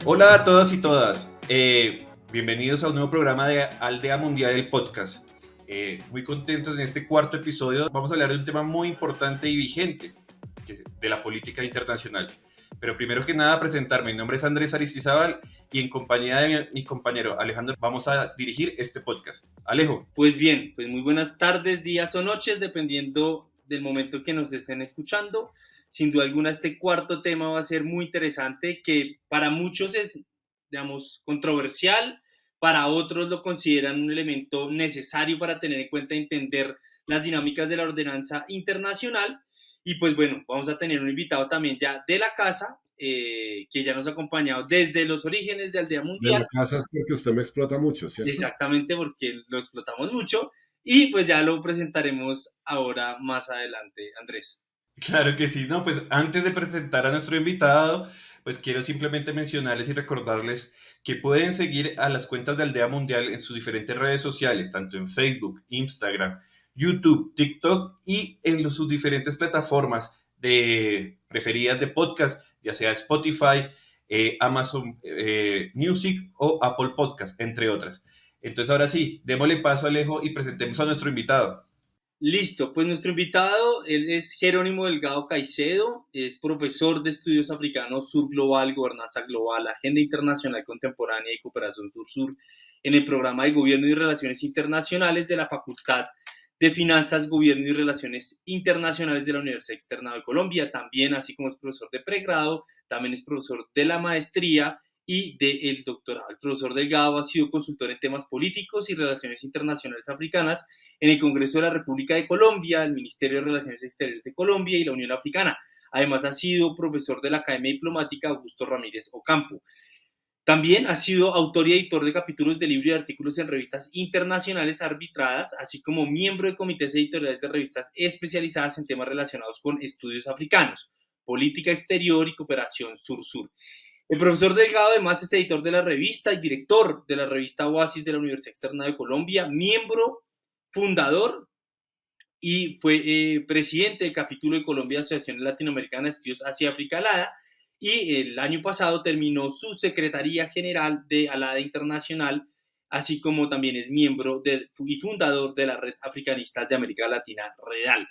Hola a todos y todas. Bienvenidos a un nuevo programa de Aldea Mundial, el podcast. Muy contentos en este cuarto episodio. Vamos a hablar de un tema muy importante y vigente de la política internacional. Pero primero que nada, presentarme. Mi nombre es Andrés Aristizábal y en compañía de mi compañero Alejandro vamos a dirigir este podcast. Alejo. Pues bien, pues muy buenas tardes, días o noches, dependiendo del momento que nos estén escuchando. Sin duda alguna, este cuarto tema va a ser muy interesante, que para muchos es, digamos, controversial, para otros lo consideran un elemento necesario para tener en cuenta y entender las dinámicas de la ordenanza internacional. Y pues bueno, vamos a tener un invitado también ya de la casa, que ya nos ha acompañado desde los orígenes de Aldea De Mundial. la casa es porque usted me explota mucho, ¿cierto? Exactamente, porque lo explotamos mucho y pues ya lo presentaremos ahora más adelante, Andrés. Claro que sí, no, pues antes de presentar a nuestro invitado, pues quiero simplemente mencionarles y recordarles que pueden seguir a las cuentas de Aldea Mundial en sus diferentes redes sociales, tanto en Facebook, Instagram, YouTube, TikTok y en sus diferentes plataformas preferidas de podcast, ya sea Spotify, Amazon Music o Apple Podcast, entre otras. Entonces ahora sí, démosle paso a Alejo y presentemos a nuestro invitado. Listo, pues nuestro invitado, él es Jerónimo Delgado Caicedo, es profesor de estudios africanos sur global, gobernanza global, agenda internacional contemporánea y cooperación sur-sur en el programa de gobierno y relaciones internacionales de la Facultad de Finanzas, Gobierno y Relaciones Internacionales de la Universidad Externa de Colombia. También, así como es profesor de pregrado, también es profesor de la maestría y del doctorado. El profesor Delgado ha sido consultor en temas políticos y relaciones internacionales africanas en el Congreso de la República de Colombia, el Ministerio de Relaciones Exteriores de Colombia y la Unión Africana. Además, ha sido profesor de la Academia Diplomática Augusto Ramírez Ocampo. También ha sido autor y editor de capítulos de libros y artículos en revistas internacionales arbitradas, así como miembro de comités editoriales de revistas especializadas en temas relacionados con estudios africanos, política exterior y cooperación sur-sur. El profesor Delgado además es editor de la revista y director de la revista Oasis de la Universidad Externa de Colombia, miembro fundador y fue presidente del capítulo de Colombia de Asociación Latinoamericana de Estudios Asia-África ALADA, y el año pasado terminó su Secretaría General de ALADA Internacional, así como también es miembro y fundador de la Red Africanista de América Latina, REDAL.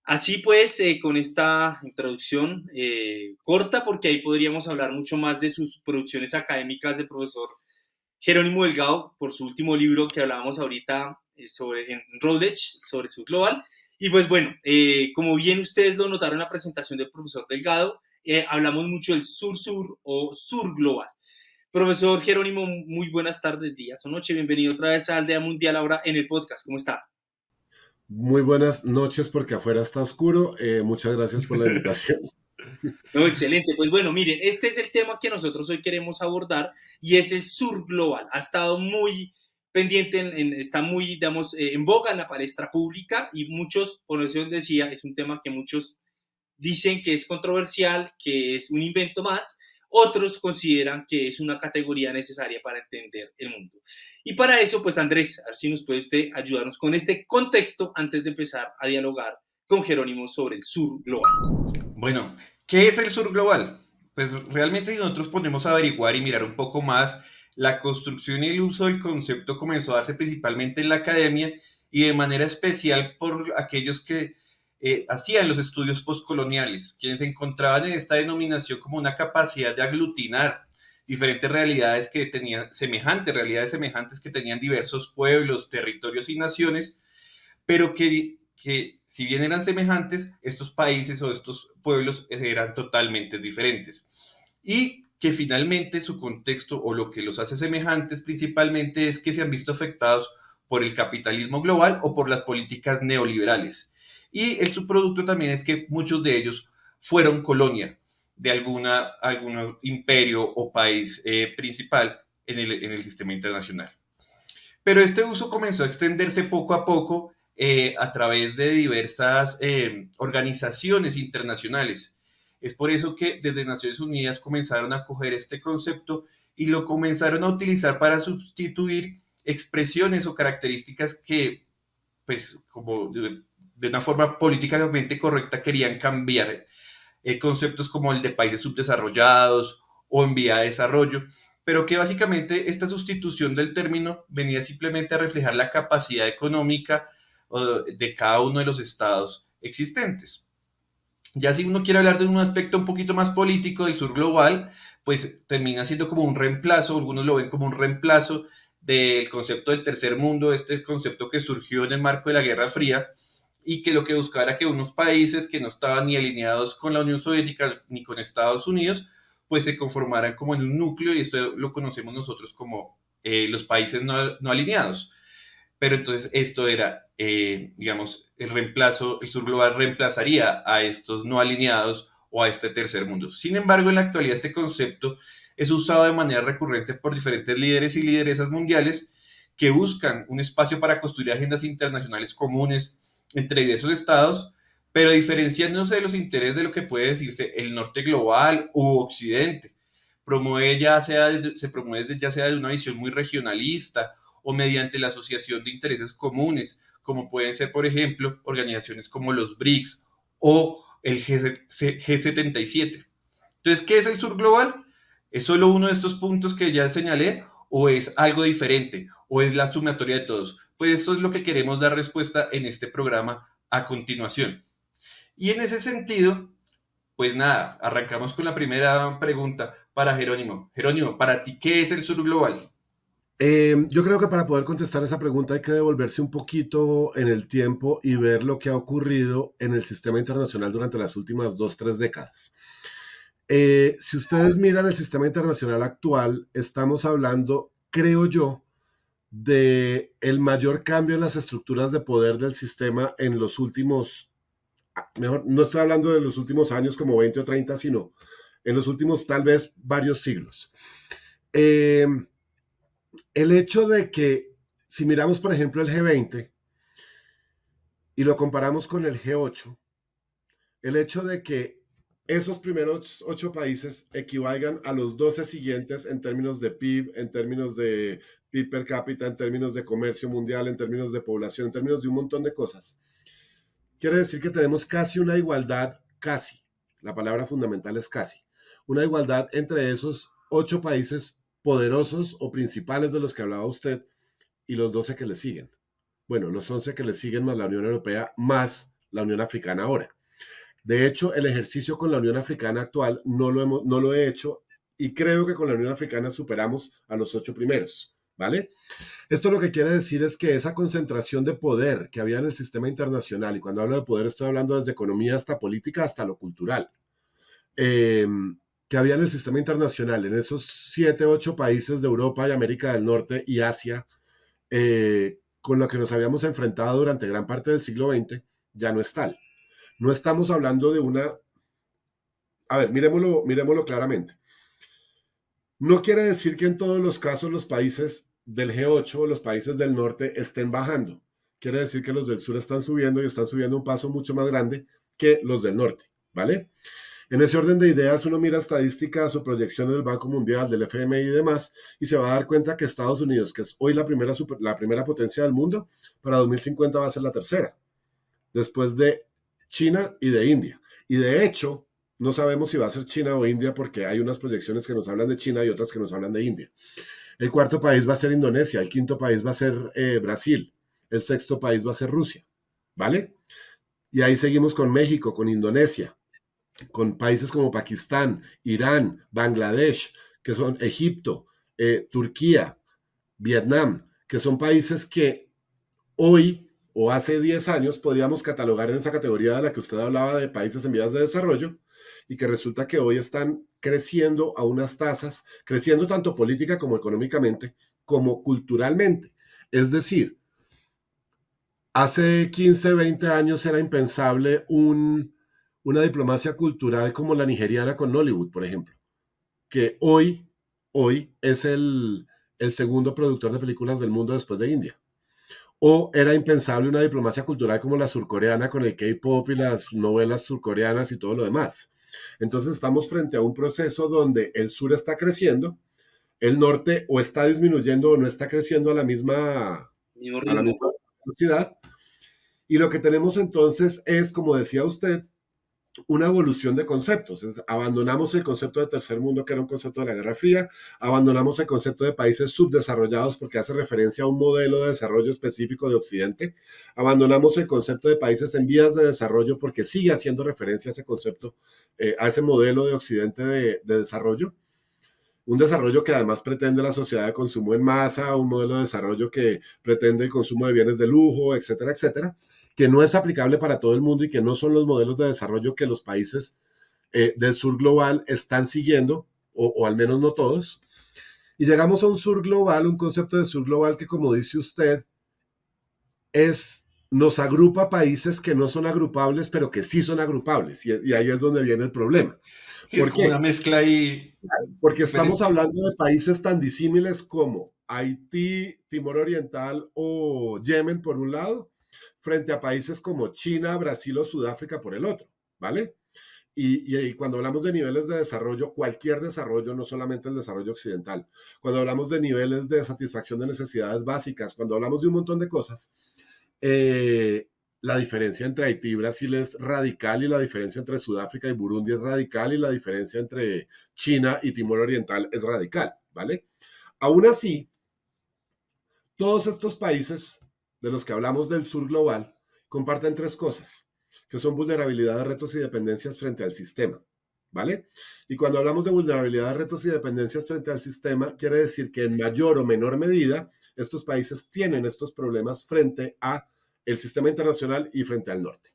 Así pues, con esta introducción corta, porque ahí podríamos hablar mucho más de sus producciones académicas de profesor Jerónimo Delgado, por su último libro que hablábamos ahorita en Routledge, sobre Sur Global. Y pues bueno, como bien ustedes lo notaron en la presentación del profesor Delgado, hablamos mucho del Sur-Sur o Sur Global. Profesor Jerónimo, muy buenas tardes, días o noche. Bienvenido otra vez a Aldea Mundial ahora en el podcast. ¿Cómo está? Muy buenas noches porque afuera está oscuro. Muchas gracias por la invitación. No, excelente. Pues bueno, miren, este es el tema que nosotros hoy queremos abordar y es el sur global. Ha estado muy pendiente, está muy, digamos, en boga en la palestra pública y muchos, por eso decía, es un tema que muchos dicen que es controversial, que es un invento más. Otros consideran que es una categoría necesaria para entender el mundo. Y para eso, pues Andrés, a ver si nos puede usted ayudarnos con este contexto antes de empezar a dialogar con Jerónimo sobre el sur global. Bueno, ¿qué es el sur global? Pues realmente si nosotros ponemos a averiguar y mirar un poco más, la construcción y el uso del concepto comenzó a darse principalmente en la academia y de manera especial por aquellos que hacían los estudios postcoloniales, quienes encontraban en esta denominación como una capacidad de aglutinar diferentes realidades que tenían, realidades semejantes que tenían diversos pueblos, territorios y naciones, pero que si bien eran semejantes, estos países o estos pueblos eran totalmente diferentes. Y que finalmente su contexto o lo que los hace semejantes principalmente es que se han visto afectados por el capitalismo global o por las políticas neoliberales. Y el subproducto también es que muchos de ellos fueron colonia de algún imperio o país principal en el sistema internacional. Pero este uso comenzó a extenderse poco a poco a través de diversas organizaciones internacionales. Es por eso que desde Naciones Unidas comenzaron a coger este concepto y lo comenzaron a utilizar para sustituir expresiones o características que, pues, como de una forma políticamente correcta querían cambiar. Conceptos como el de países subdesarrollados o en vía de desarrollo, pero que básicamente esta sustitución del término venía simplemente a reflejar la capacidad económica de cada uno de los estados existentes. Ya si uno quiere hablar de un aspecto un poquito más político del sur global, pues termina siendo como un reemplazo, algunos lo ven como un reemplazo del concepto del tercer mundo, este concepto que surgió en el marco de la Guerra Fría y que lo que buscaba era que unos países que no estaban ni alineados con la Unión Soviética ni con Estados Unidos, pues se conformaran como en un núcleo y esto lo conocemos nosotros como los países no alineados. Pero entonces esto era, digamos, el reemplazo, el sur global reemplazaría a estos no alineados o a este tercer mundo. Sin embargo, en la actualidad este concepto es usado de manera recurrente por diferentes líderes y lideresas mundiales que buscan un espacio para construir agendas internacionales comunes entre diversos estados, pero diferenciándose de los intereses de lo que puede decirse el norte global u occidente. Se promueve ya sea de una visión muy regionalista o mediante la asociación de intereses comunes, como pueden ser, por ejemplo, organizaciones como los BRICS o el G77. Entonces, ¿qué es el sur global? ¿Es solo uno de estos puntos que ya señalé o es algo diferente o es la sumatoria de todos? Pues eso es lo que queremos dar respuesta en este programa a continuación. Y en ese sentido, pues nada, arrancamos con la primera pregunta para Jerónimo. Jerónimo, para ti, ¿qué es el sur global? Yo creo que para poder contestar esa pregunta hay que devolverse un poquito en el tiempo y ver lo que ha ocurrido en el sistema internacional durante las últimas 2, 3 décadas. Si ustedes miran el sistema internacional actual, estamos hablando, creo yo, de el mayor cambio en las estructuras de poder del sistema en los últimos, mejor, no estoy hablando de los últimos años como 20 o 30, sino en los últimos tal vez varios siglos. El hecho de que, si miramos por ejemplo el G20 y lo comparamos con el G8, el hecho de que esos primeros 8 países equivalgan a los 12 siguientes en términos de PIB, en términos de PIB per cápita, en términos de comercio mundial, en términos de población, en términos de un montón de cosas. Quiere decir que tenemos casi una igualdad, casi, la palabra fundamental es casi, una igualdad entre esos 8 países poderosos o principales de los que hablaba usted y los 12 que le siguen. Bueno, los 11 que le siguen más la Unión Europea, más la Unión Africana ahora. De hecho, el ejercicio con la Unión Africana actual no lo he hecho y creo que con la Unión Africana superamos a los 8 primeros, ¿vale? Esto lo que quiere decir es que esa concentración de poder que había en el sistema internacional, y cuando hablo de poder estoy hablando desde economía hasta política hasta lo cultural, que había en el sistema internacional, en esos 7, 8 países de Europa y América del Norte y Asia, con lo que nos habíamos enfrentado durante gran parte del siglo XX, ya no es tal. No estamos hablando de una... A ver, miremoslo claramente. No quiere decir que en todos los casos los países del G8 o los países del norte estén bajando. Quiere decir que los del sur están subiendo y están subiendo un paso mucho más grande que los del norte, ¿vale? En ese orden de ideas, uno mira estadísticas o proyecciones del Banco Mundial, del FMI y demás, y se va a dar cuenta que Estados Unidos, que es hoy la primera potencia del mundo, para 2050 va a ser la tercera, después de China y de India. Y de hecho, no sabemos si va a ser China o India porque hay unas proyecciones que nos hablan de China y otras que nos hablan de India. El cuarto país va a ser Indonesia, el quinto país va a ser Brasil, el sexto país va a ser Rusia, ¿vale? Y ahí seguimos con México, con Indonesia, con países como Pakistán, Irán, Bangladesh, que son Egipto, Turquía, Vietnam, que son países que hoy o hace 10 años podríamos catalogar en esa categoría de la que usted hablaba de países en vías de desarrollo y que resulta que hoy están creciendo a unas tasas, creciendo tanto política como económicamente, como culturalmente. Es decir, hace 15, 20 años era impensable una diplomacia cultural como la nigeriana con Nollywood, por ejemplo, que hoy es el segundo productor de películas del mundo después de India. O era impensable una diplomacia cultural como la surcoreana con el K-pop y las novelas surcoreanas y todo lo demás. Entonces estamos frente a un proceso donde el sur está creciendo, el norte o está disminuyendo o no está creciendo a la misma velocidad. Y lo que tenemos entonces es, como decía usted, una evolución de conceptos. Abandonamos el concepto de tercer mundo, que era un concepto de la Guerra Fría, abandonamos el concepto de países subdesarrollados porque hace referencia a un modelo de desarrollo específico de Occidente, abandonamos el concepto de países en vías de desarrollo porque sigue haciendo referencia a ese concepto, a ese modelo de Occidente de desarrollo. Un desarrollo que además pretende la sociedad de consumo en masa, un modelo de desarrollo que pretende el consumo de bienes de lujo, etcétera, etcétera, que no es aplicable para todo el mundo y que no son los modelos de desarrollo que los países del sur global están siguiendo, o al menos no todos. Y llegamos a un sur global, un concepto de sur global que, como dice usted, nos agrupa países que no son agrupables, pero que sí son agrupables. Y ahí es donde viene el problema. Sí, es ¿Por como qué? una mezcla ahí Porque estamos diferente. hablando de países tan disímiles como Haití, Timor Oriental o Yemen por un lado, frente a países como China, Brasil o Sudáfrica por el otro, ¿vale? Y cuando hablamos de niveles de desarrollo, cualquier desarrollo, no solamente el desarrollo occidental, cuando hablamos de niveles de satisfacción de necesidades básicas, cuando hablamos de un montón de cosas, eh, la diferencia entre Haití y Brasil es radical y la diferencia entre Sudáfrica y Burundi es radical y la diferencia entre China y Timor Oriental es radical, ¿vale? Aún así, todos estos países de los que hablamos del sur global comparten tres cosas, que son vulnerabilidad, retos y dependencias frente al sistema, ¿vale? Y cuando hablamos de vulnerabilidad, retos y dependencias frente al sistema, quiere decir que en mayor o menor medida estos países tienen estos problemas frente a el sistema internacional y frente al norte.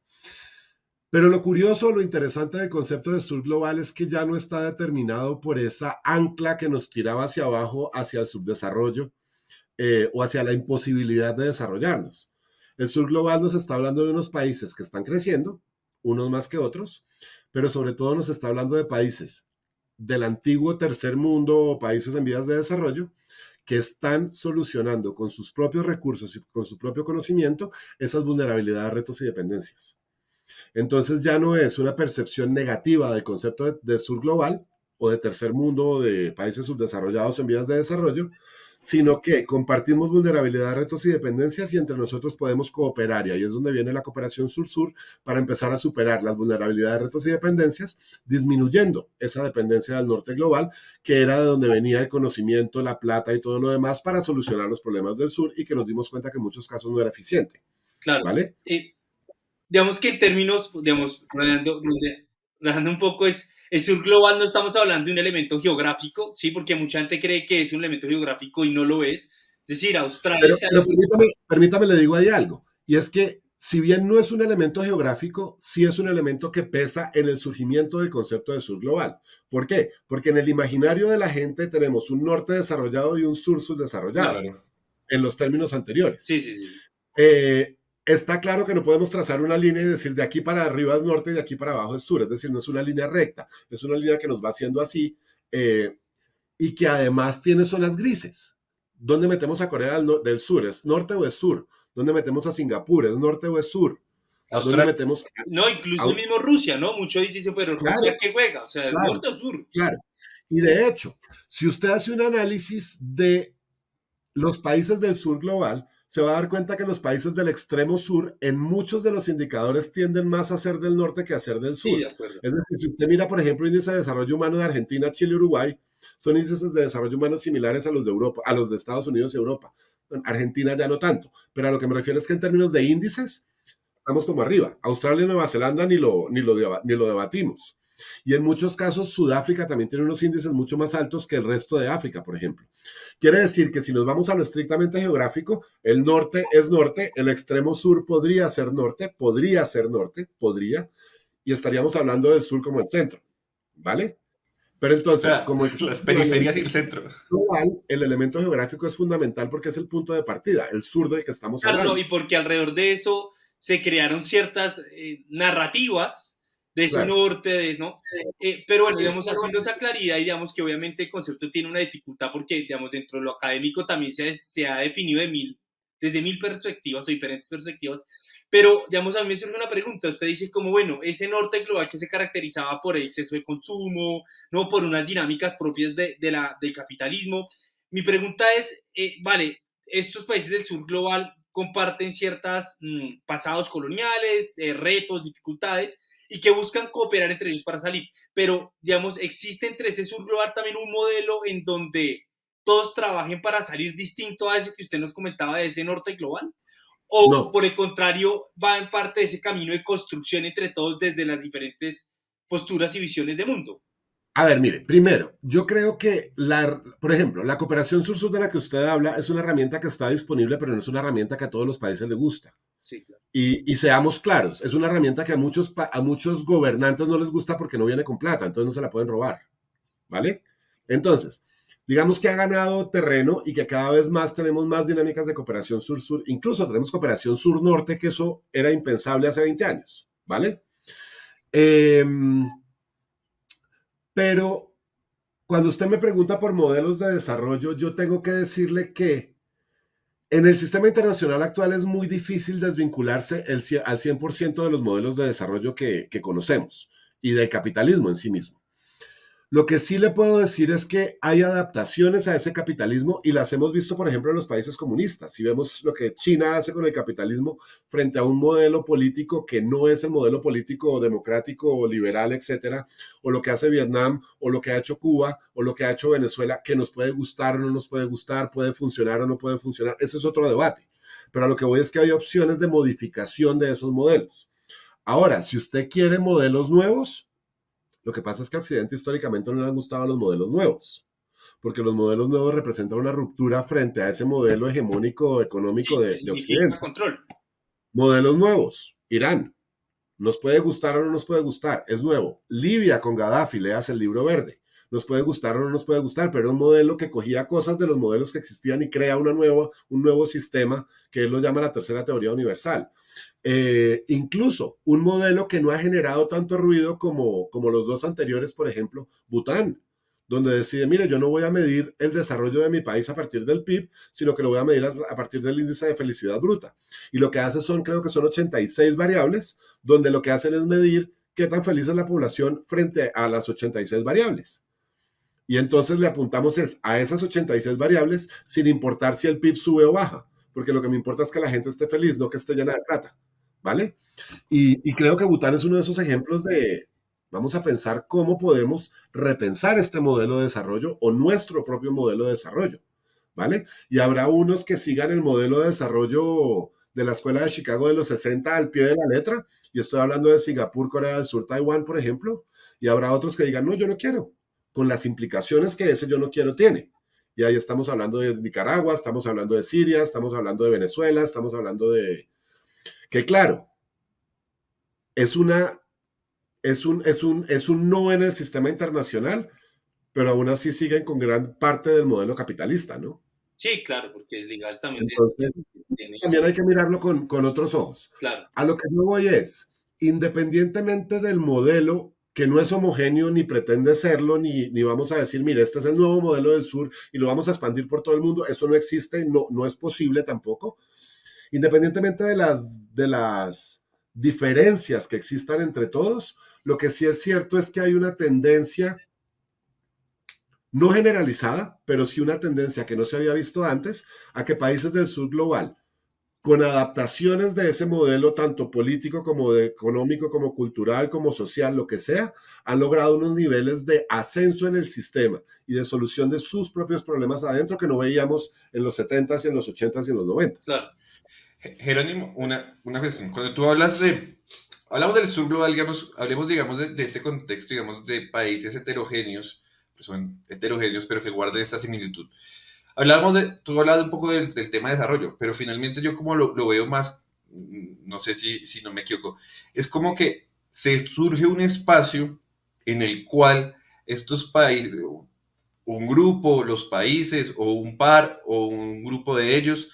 Pero lo curioso, lo interesante del concepto de sur global es que ya no está determinado por esa ancla que nos tiraba hacia abajo, hacia el subdesarrollo, o hacia la imposibilidad de desarrollarnos. El sur global nos está hablando de unos países que están creciendo, unos más que otros, pero sobre todo nos está hablando de países del antiguo tercer mundo o países en vías de desarrollo que están solucionando con sus propios recursos y con su propio conocimiento esas vulnerabilidades, retos y dependencias. Entonces ya no es una percepción negativa del concepto de sur global o de tercer mundo o de países subdesarrollados en vías de desarrollo, sino que compartimos vulnerabilidad, retos y dependencias y entre nosotros podemos cooperar. Y ahí es donde viene la cooperación sur-sur para empezar a superar las vulnerabilidades, retos y dependencias, disminuyendo esa dependencia del norte global, que era de donde venía el conocimiento, la plata y todo lo demás para solucionar los problemas del sur y que nos dimos cuenta que en muchos casos no era eficiente. Claro. ¿Vale? Digamos que en términos, digamos, relajando un poco, es sur global, no estamos hablando de un elemento geográfico, ¿sí? Porque mucha gente cree que es un elemento geográfico y no lo es. Es decir, Australia está... Pero permítame, le digo ahí algo, y es que si bien no es un elemento geográfico, sí es un elemento que pesa en el surgimiento del concepto de sur global. ¿Por qué? Porque en el imaginario de la gente tenemos un norte desarrollado y un sur subdesarrollado, Claro. en los términos anteriores. Sí, sí, sí. Está claro que no podemos trazar una línea y decir de aquí para arriba es norte y de aquí para abajo es sur, es decir, no es una línea recta, es una línea que nos va haciendo así, y que además tiene zonas grises. ¿Dónde metemos a Corea del Sur? ¿Es norte o es sur? ¿Dónde metemos a Singapur? ¿Es norte o es sur? ¿Dónde Australia. metemos No, incluso el mismo Rusia, ¿no? Muchos dicen, pero Claro, Rusia, ¿qué juega? O sea, ¿el claro, norte o sur? claro. Y de hecho, si usted hace un análisis de los países del sur global, se va a dar cuenta que los países del extremo sur en muchos de los indicadores tienden más a ser del norte que a ser del Sí, de sur. acuerdo. Es decir, si usted mira, por ejemplo, índice de desarrollo humano de Argentina, Chile, Uruguay, son índices de desarrollo humano similares a los de Europa, a los de Estados Unidos y Europa. Argentina ya no tanto, pero a lo que me refiero es que en términos de índices estamos como arriba. Australia y Nueva Zelanda ni lo debatimos. Y en muchos casos Sudáfrica también tiene unos índices mucho más altos que el resto de África, por ejemplo. Quiere decir que si nos vamos a lo estrictamente geográfico, el norte es norte, el extremo sur podría ser norte, podría, y estaríamos hablando del sur como el centro, ¿vale? Pero O entonces, sea, como existe las un periferias y elemento el centro. global, el elemento geográfico es fundamental porque es el punto de partida, el sur del que estamos Claro, no, hablando. y porque alrededor de eso se crearon ciertas narrativas de ese Claro. norte, ¿no? Pero bueno, digamos, haciendo esa claridad, y digamos que obviamente el concepto tiene una dificultad porque, digamos, dentro de lo académico también se ha definido desde mil perspectivas o diferentes perspectivas, pero, digamos, a mí me surge una pregunta, usted dice como, bueno, ese norte global que se caracterizaba por el exceso de consumo, ¿no? Por unas dinámicas propias del capitalismo, mi pregunta es, vale, estos países del sur global comparten ciertos pasados coloniales, retos, dificultades, y que buscan cooperar entre ellos para salir. Pero, digamos, existe entre ese sur global también un modelo en donde todos trabajen para salir distinto a ese que usted nos comentaba de ese norte global. O No. por el contrario, va en parte de ese camino de construcción entre todos desde las diferentes posturas y visiones de mundo. A ver, mire, primero, yo creo que, por ejemplo, la cooperación sur-sur de la que usted habla es una herramienta que está disponible, pero no es una herramienta que a todos los países les gusta. Sí, claro. Y seamos claros, es una herramienta que a muchos gobernantes no les gusta porque no viene con plata, entonces no se la pueden robar, ¿vale? Entonces, digamos que ha ganado terreno y que cada vez más tenemos más dinámicas de cooperación sur-sur, incluso tenemos cooperación sur-norte, que eso era impensable hace 20 años, ¿vale? Pero cuando usted me pregunta por modelos de desarrollo, yo tengo que decirle que en el sistema internacional actual es muy difícil desvincularse al 100% de los modelos de desarrollo que conocemos y del capitalismo en sí mismo. Lo que sí le puedo decir es que hay adaptaciones a ese capitalismo y las hemos visto, por ejemplo, en los países comunistas. Si vemos lo que China hace con el capitalismo frente a un modelo político que no es el modelo político democrático o liberal, etcétera, o lo que hace Vietnam, o lo que ha hecho Cuba, o lo que ha hecho Venezuela, que nos puede gustar o no nos puede gustar, puede funcionar o no puede funcionar. Ese es otro debate. Pero a lo que voy es que hay opciones de modificación de esos modelos. Ahora, si usted quiere modelos nuevos, lo que pasa es que a Occidente históricamente no le han gustado los modelos nuevos, porque los modelos nuevos representan una ruptura frente a ese modelo hegemónico económico Sí, de significa Occidente. control. Modelos nuevos, Irán, nos puede gustar o no nos puede gustar, es nuevo. Libia con Gaddafi, leas el libro verde, nos puede gustar o no nos puede gustar, pero era un modelo que cogía cosas de los modelos que existían y crea un nuevo sistema que él lo llama la tercera teoría universal. Incluso un modelo que no ha generado tanto ruido como los dos anteriores, por ejemplo, Bután, donde decide, mire, yo no voy a medir el desarrollo de mi país a partir del PIB, sino que lo voy a medir a partir del índice de felicidad bruta. Y lo que hace creo que son 86 variables, donde lo que hacen es medir qué tan feliz es la población frente a las 86 variables. Y entonces le apuntamos a esas 86 variables sin importar si el PIB sube o baja, porque lo que me importa es que la gente esté feliz, no que esté llena de plata. ¿Vale? Y creo que Bután es uno de esos ejemplos de, vamos a pensar cómo podemos repensar este modelo de desarrollo o nuestro propio modelo de desarrollo, ¿vale? Y habrá unos que sigan el modelo de desarrollo de la Escuela de Chicago de los 60 al pie de la letra, y estoy hablando de Singapur, Corea del Sur, Taiwán, por ejemplo, y habrá otros que digan, no, yo no quiero, con las implicaciones que ese yo no quiero tiene. Y ahí estamos hablando de Nicaragua, estamos hablando de Siria, estamos hablando de Venezuela, estamos hablando de... Que claro, es un no en el sistema internacional, pero aún así siguen con gran parte del modelo capitalista, ¿no? Sí, claro, porque ligarse también Entonces, también hay que mirarlo con otros ojos. Claro. A lo que yo voy es, independientemente del modelo, que no es homogéneo ni pretende serlo, ni vamos a decir, mire, este es el nuevo modelo del sur y lo vamos a expandir por todo el mundo, eso no existe, no es posible tampoco. Independientemente de las diferencias que existan entre todos, lo que sí es cierto es que hay una tendencia, no generalizada, pero sí una tendencia que no se había visto antes, a que países del sur global, con adaptaciones de ese modelo, tanto político como económico, como cultural, como social, lo que sea, han logrado unos niveles de ascenso en el sistema y de solución de sus propios problemas adentro que no veíamos en los 70s, en los 80s y en los 90s. Claro. Jerónimo, una cuestión. Cuando tú hablamos del sur global, digamos, hablemos, digamos, de este contexto, digamos, de países heterogéneos, pues son heterogéneos, pero que guardan esta similitud. Tú hablabas un poco del tema de desarrollo, pero finalmente yo como lo veo más, no sé si no me equivoco, es como que se surge un espacio en el cual estos países, un grupo, los países, o un par, o un grupo de ellos,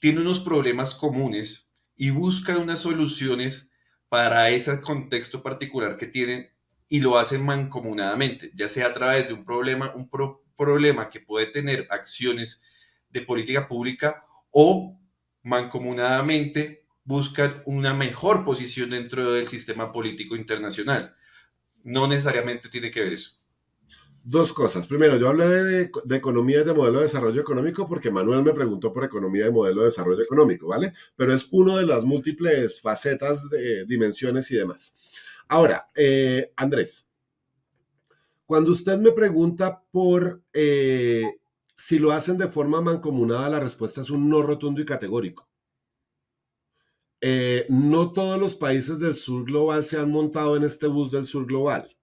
tiene unos problemas comunes y buscan unas soluciones para ese contexto particular que tienen y lo hacen mancomunadamente, ya sea a través de un problema que puede tener acciones de política pública o mancomunadamente buscan una mejor posición dentro del sistema político internacional. No necesariamente tiene que ver eso. Dos cosas. Primero, yo hablé de economía y de modelo de desarrollo económico porque Manuel me preguntó por economía y modelo de desarrollo económico, ¿vale? Pero es una de las múltiples facetas de dimensiones y demás. Ahora, Andrés, cuando usted me pregunta por si lo hacen de forma mancomunada, la respuesta es un no rotundo y categórico. No todos los países del sur global se han montado en este bus del sur global,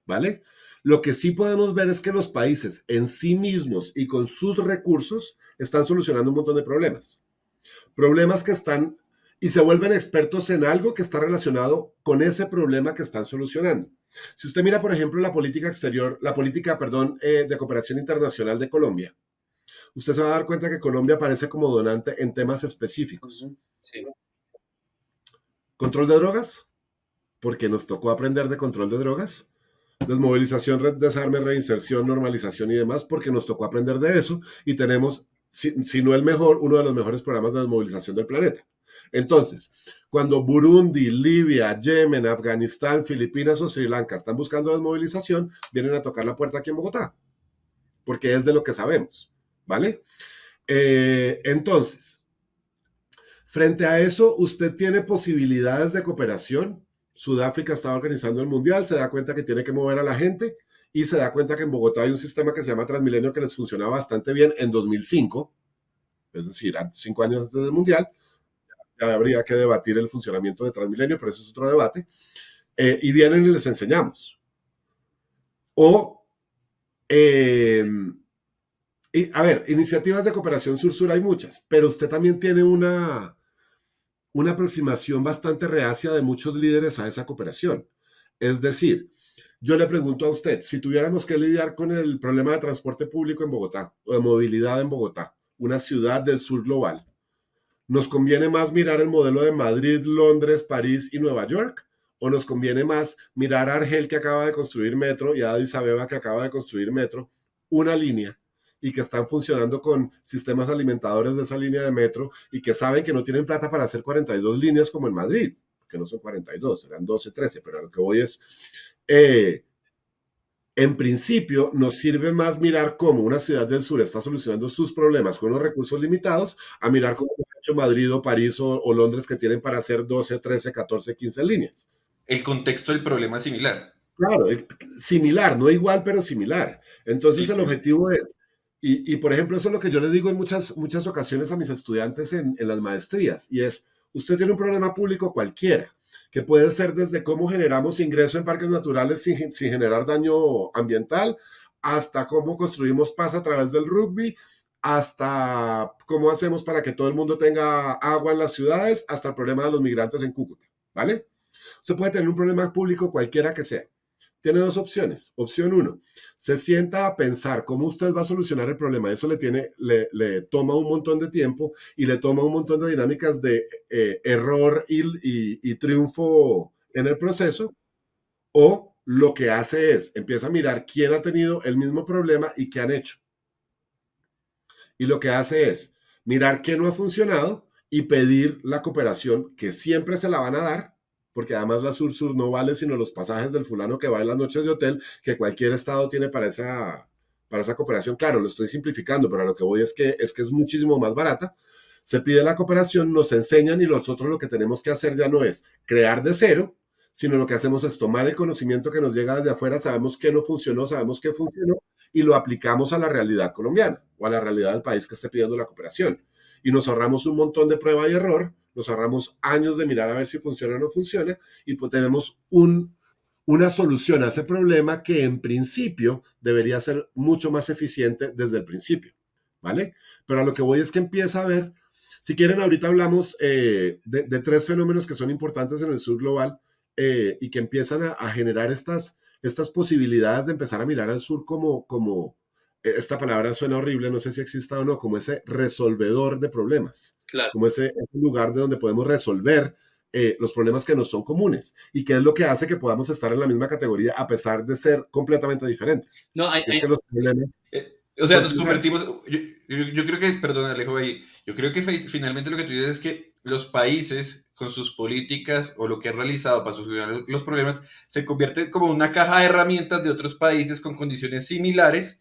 ¿vale? Lo que sí podemos ver es que los países en sí mismos y con sus recursos están solucionando un montón de problemas. Problemas que están y se vuelven expertos en algo que está relacionado con ese problema que están solucionando. Si usted mira, por ejemplo, la política exterior, la política, perdón, de cooperación internacional de Colombia, usted se va a dar cuenta que Colombia aparece como donante en temas específicos. Sí. Control de drogas, porque nos tocó aprender de control de drogas. Desmovilización, desarme, reinserción, normalización y demás, porque nos tocó aprender de eso y tenemos, si no el mejor, uno de los mejores programas de desmovilización del planeta. Entonces, cuando Burundi, Libia, Yemen, Afganistán, Filipinas o Sri Lanka están buscando desmovilización, vienen a tocar la puerta aquí en Bogotá, porque es de lo que sabemos, ¿vale? Entonces, frente a eso, usted tiene posibilidades de cooperación. Sudáfrica estaba organizando el mundial, se da cuenta que tiene que mover a la gente y se da cuenta que en Bogotá hay un sistema que se llama Transmilenio que les funcionaba bastante bien en 2005, es decir, 5 años antes del mundial. Ya habría que debatir el funcionamiento de Transmilenio, pero eso es otro debate. Y vienen y les enseñamos. O, a ver, iniciativas de cooperación sur-sur hay muchas, pero usted también tiene una aproximación bastante reacia de muchos líderes a esa cooperación. Es decir, yo le pregunto a usted, si tuviéramos que lidiar con el problema de transporte público en Bogotá o de movilidad en Bogotá, una ciudad del sur global, ¿nos conviene más mirar el modelo de Madrid, Londres, París y Nueva York? ¿O nos conviene más mirar a Argel, que acaba de construir metro, y a Addis Abeba, que acaba de construir metro, una línea, y que están funcionando con sistemas alimentadores de esa línea de metro y que saben que no tienen plata para hacer 42 líneas como en Madrid, que no son 42, serán 12, 13, pero a lo que voy es, en principio nos sirve más mirar cómo una ciudad del sur está solucionando sus problemas con unos recursos limitados a mirar cómo lo ha hecho Madrid o París o Londres, que tienen para hacer 12, 13, 14, 15 líneas. El contexto del problema es similar. Claro, similar, no igual, pero similar. Entonces Sí, el objetivo es, y por ejemplo, eso es lo que yo le digo en muchas ocasiones a mis estudiantes en las maestrías, y es, usted tiene un problema público cualquiera, que puede ser desde cómo generamos ingreso en parques naturales sin generar daño ambiental, hasta cómo construimos paz a través del rugby, hasta cómo hacemos para que todo el mundo tenga agua en las ciudades, hasta el problema de los migrantes en Cúcuta, ¿vale? Usted puede tener un problema público cualquiera que sea. Tiene dos opciones. Opción 1, se sienta a pensar cómo usted va a solucionar el problema. Eso le toma un montón de tiempo y le toma un montón de dinámicas de error y triunfo en el proceso. O lo que hace es, empieza a mirar quién ha tenido el mismo problema y qué han hecho. Y lo que hace es mirar qué no ha funcionado y pedir la cooperación, que siempre se la van a dar, porque además la Sur-Sur no vale sino los pasajes del fulano que va en las noches de hotel, que cualquier estado tiene para esa cooperación. Claro, lo estoy simplificando, pero a lo que voy es que es muchísimo más barata. Se pide la cooperación, nos enseñan, y nosotros lo que tenemos que hacer ya no es crear de cero, sino lo que hacemos es tomar el conocimiento que nos llega desde afuera, sabemos qué no funcionó, sabemos qué funcionó, y lo aplicamos a la realidad colombiana o a la realidad del país que esté pidiendo la cooperación. Y nos ahorramos un montón de prueba y error, nos ahorramos años de mirar a ver si funciona o no funciona, y pues tenemos una solución a ese problema que en principio debería ser mucho más eficiente desde el principio, ¿vale? Pero a lo que voy es que empieza a ver, si quieren ahorita hablamos de 3 fenómenos que son importantes en el sur global y que empiezan a generar estas posibilidades de empezar a mirar al sur como esta palabra suena horrible, no sé si exista o no, como ese resolvedor de problemas, Claro. como ese lugar de donde podemos resolver los problemas que nos son comunes y que es lo que hace que podamos estar en la misma categoría a pesar de ser completamente diferentes. No, Es que los problemas... O sea, nos convertimos, yo creo que, perdón Alejo, ahí, yo creo que finalmente lo que tú dices es que los países con sus políticas o lo que han realizado para solucionar los problemas se convierte como una caja de herramientas de otros países con condiciones similares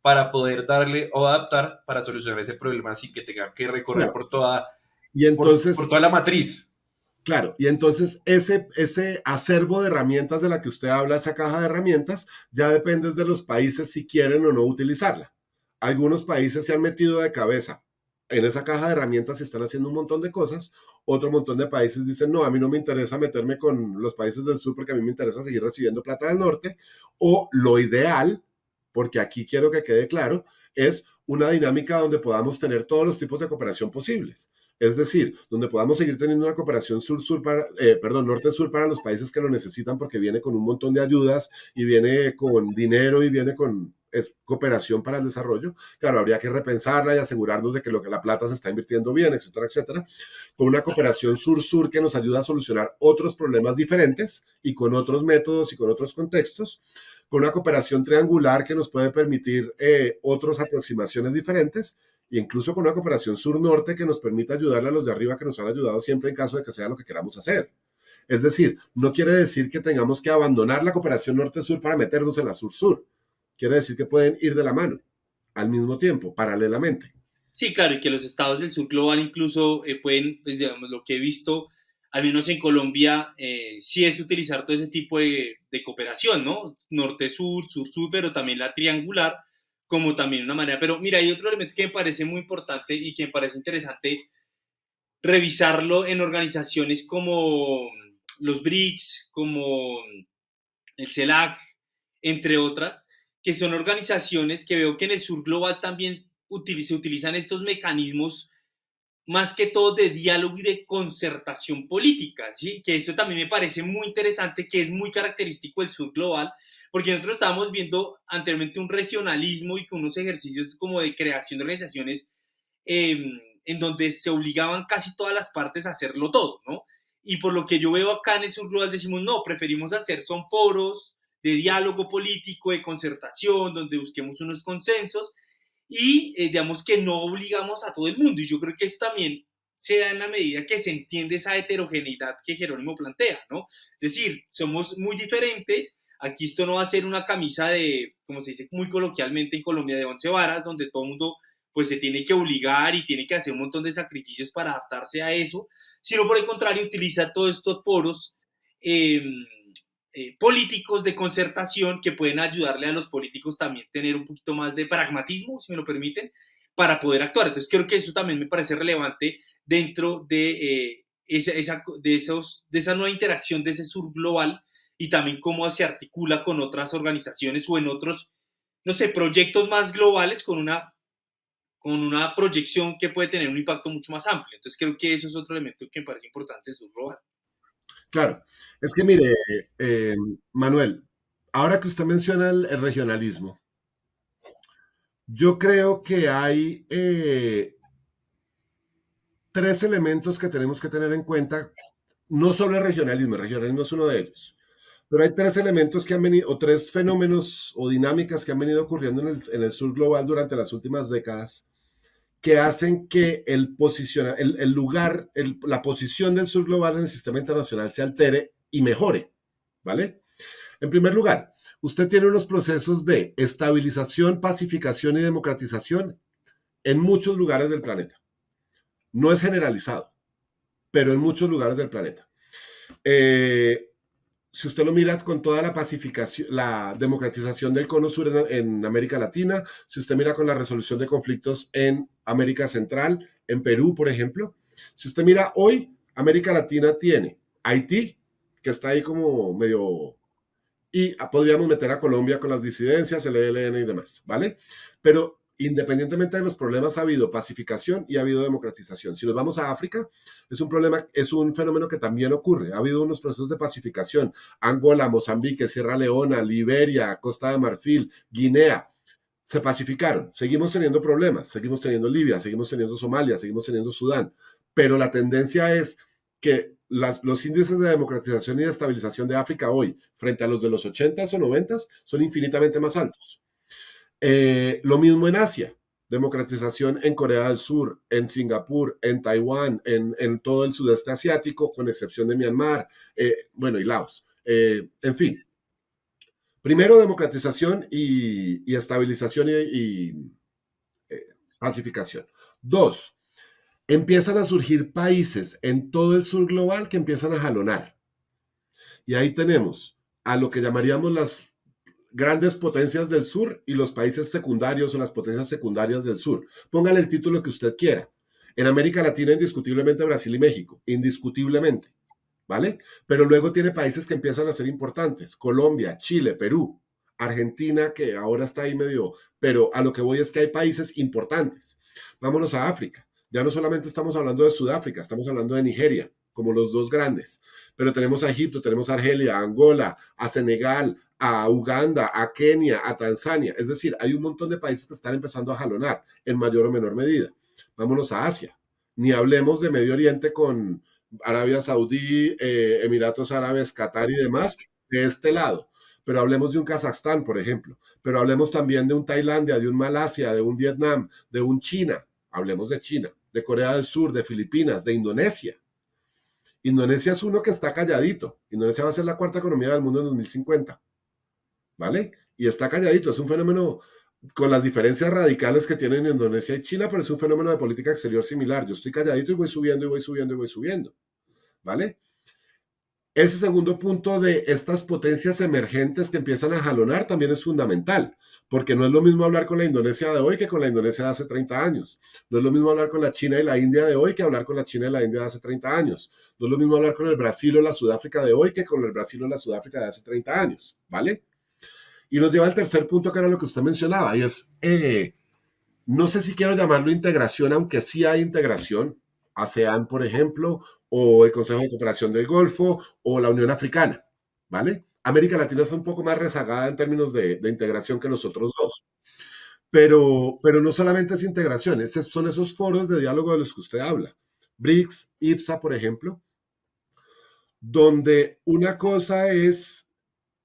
para poder darle o adaptar para solucionar ese problema sin que tenga que recorrer por toda, y entonces, por toda la matriz. Claro, y entonces ese acervo de herramientas de la que usted habla, esa caja de herramientas, ya depende de los países si quieren o no utilizarla. Algunos países se han metido de cabeza en esa caja de herramientas y están haciendo un montón de cosas. Otro montón de países dicen, no, a mí no me interesa meterme con los países del sur porque a mí me interesa seguir recibiendo plata del norte. O lo ideal, porque aquí quiero que quede claro, es una dinámica donde podamos tener todos los tipos de cooperación posibles. Es decir, donde podamos seguir teniendo una cooperación norte-sur para los países que lo necesitan porque viene con un montón de ayudas y viene con dinero y viene con cooperación para el desarrollo. Claro, habría que repensarla y asegurarnos de que lo que la plata se está invirtiendo bien, etcétera, etcétera. Con una cooperación sur-sur que nos ayuda a solucionar otros problemas diferentes y con otros métodos y con otros contextos. Con una cooperación triangular que nos puede permitir otras aproximaciones diferentes e incluso con una cooperación sur-norte que nos permita ayudarle a los de arriba que nos han ayudado siempre en caso de que sea lo que queramos hacer. Es decir, no quiere decir que tengamos que abandonar la cooperación norte-sur para meternos en la sur-sur. Quiere decir que pueden ir de la mano, al mismo tiempo, paralelamente. Sí, claro, y que los estados del sur global incluso pueden, pues digamos, lo que he visto, al menos en Colombia, sí es utilizar todo ese tipo de cooperación, ¿no? Norte-sur, sur-sur, pero también la triangular, como también una manera. Pero mira, hay otro elemento que me parece muy importante y que me parece interesante revisarlo en organizaciones como los BRICS, como el CELAC, entre otras, que son organizaciones que veo que en el sur global también se utilizan estos mecanismos más que todo de diálogo y de concertación política, ¿sí? Que eso también me parece muy interesante, que es muy característico del sur global, porque nosotros estábamos viendo anteriormente un regionalismo y con unos ejercicios como de creación de organizaciones eh, en donde se obligaban casi todas las partes a hacerlo todo, ¿no? Y por lo que yo veo acá en el sur global decimos, no, preferimos hacer, son foros de diálogo político, de concertación, donde busquemos unos consensos y digamos que no obligamos a todo el mundo. Y yo creo que eso también se da en la medida que se entiende esa heterogeneidad que Jerónimo plantea, ¿no? Es decir, somos muy diferentes. Aquí esto no va a ser una camisa de, como se dice muy coloquialmente en Colombia, de 11 varas, donde todo el mundo pues se tiene que obligar y tiene que hacer un montón de sacrificios para adaptarse a eso, sino por el contrario utiliza todos estos foros eh, políticos de concertación que pueden ayudarle a los políticos también tener un poquito más de pragmatismo, si me lo permiten, para poder actuar. Entonces creo que eso también me parece relevante dentro de, de esa nueva interacción de ese sur global y también cómo se articula con otras organizaciones o en otros, no sé, proyectos más globales con una proyección que puede tener un impacto mucho más amplio. Entonces creo que eso es otro elemento que me parece importante del sur global. Claro, es que mire, Manuel, ahora que usted menciona el regionalismo, yo creo que hay tres elementos que tenemos que tener en cuenta. No solo el regionalismo es uno de ellos, pero hay tres elementos que han venido, o tres fenómenos o dinámicas que han venido ocurriendo en el sur global durante las últimas décadas que hacen que el lugar, la posición del sur global en el sistema internacional se altere y mejore, ¿vale? En primer lugar, usted tiene unos procesos de estabilización, pacificación y democratización en muchos lugares del planeta. No es generalizado, pero en muchos lugares del planeta. Si usted lo mira con toda la pacificación, la democratización del cono sur en América Latina, si usted mira con la resolución de conflictos en América Central, en Perú, por ejemplo, si usted mira hoy, América Latina tiene Haití, que está ahí como medio, y podríamos meter a Colombia con las disidencias, el ELN y demás, ¿vale? Pero independientemente de los problemas, ha habido pacificación y ha habido democratización. Si nos vamos a África, es un problema, es un fenómeno que también ocurre. Ha habido unos procesos de pacificación. Angola, Mozambique, Sierra Leona, Liberia, Costa de Marfil, Guinea, se pacificaron. Seguimos teniendo problemas, seguimos teniendo Libia, seguimos teniendo Somalia, seguimos teniendo Sudán, pero la tendencia es que los índices de democratización y de estabilización de África hoy, frente a los de los 80s o 90s, son infinitamente más altos. Lo mismo en Asia, democratización en Corea del Sur, en Singapur, en Taiwán, en todo el sudeste asiático, con excepción de Myanmar, bueno, y Laos. En fin, primero democratización y estabilización y pacificación. Dos, empiezan a surgir países en todo el sur global que empiezan a jalonar. Y ahí tenemos a lo que llamaríamos las grandes potencias del sur y los países secundarios o las potencias secundarias del sur. Póngale el título que usted quiera. En América Latina, indiscutiblemente Brasil y México, indiscutiblemente, ¿vale? Pero luego tiene países que empiezan a ser importantes, Colombia, Chile, Perú, Argentina, que ahora está ahí medio, pero a lo que voy es que hay países importantes. Vámonos a África. Ya no solamente estamos hablando de Sudáfrica, estamos hablando de Nigeria, como los dos grandes, pero tenemos a Egipto, tenemos a Argelia, a Angola, a Senegal, a Uganda, a Kenia, a Tanzania. Es decir, hay un montón de países que están empezando a jalonar en mayor o menor medida. Vámonos a Asia. Ni hablemos de Medio Oriente con Arabia Saudí, Emiratos Árabes, Qatar y demás, de este lado. Pero hablemos de un Kazajstán, por ejemplo. Pero hablemos también de un Tailandia, de un Malasia, de un Vietnam, de un China. Hablemos de China, de Corea del Sur, de Filipinas, de Indonesia. Indonesia es uno que está calladito. Indonesia va a ser la cuarta economía del mundo en 2050. ¿Vale? Y está calladito. Es un fenómeno con las diferencias radicales que tienen Indonesia y China, pero es un fenómeno de política exterior similar. Yo estoy calladito y voy subiendo y voy subiendo y voy subiendo. ¿Vale? Ese segundo punto de estas potencias emergentes que empiezan a jalonar también es fundamental, porque no es lo mismo hablar con la Indonesia de hoy que con la Indonesia de hace 30 años. No es lo mismo hablar con la China y la India de hoy que hablar con la China y la India de hace 30 años. No es lo mismo hablar con el Brasil o la Sudáfrica de hoy que con el Brasil o la Sudáfrica de hace 30 años, ¿vale? Y nos lleva al tercer punto, que era lo que usted mencionaba, y es, no sé si quiero llamarlo integración, aunque sí hay integración, ASEAN, por ejemplo, o el Consejo de Cooperación del Golfo, o la Unión Africana, ¿vale? América Latina es un poco más rezagada en términos de integración que los otros dos. Pero no solamente es integración, son esos foros de diálogo de los que usted habla. BRICS, IPSA, por ejemplo, donde una cosa es,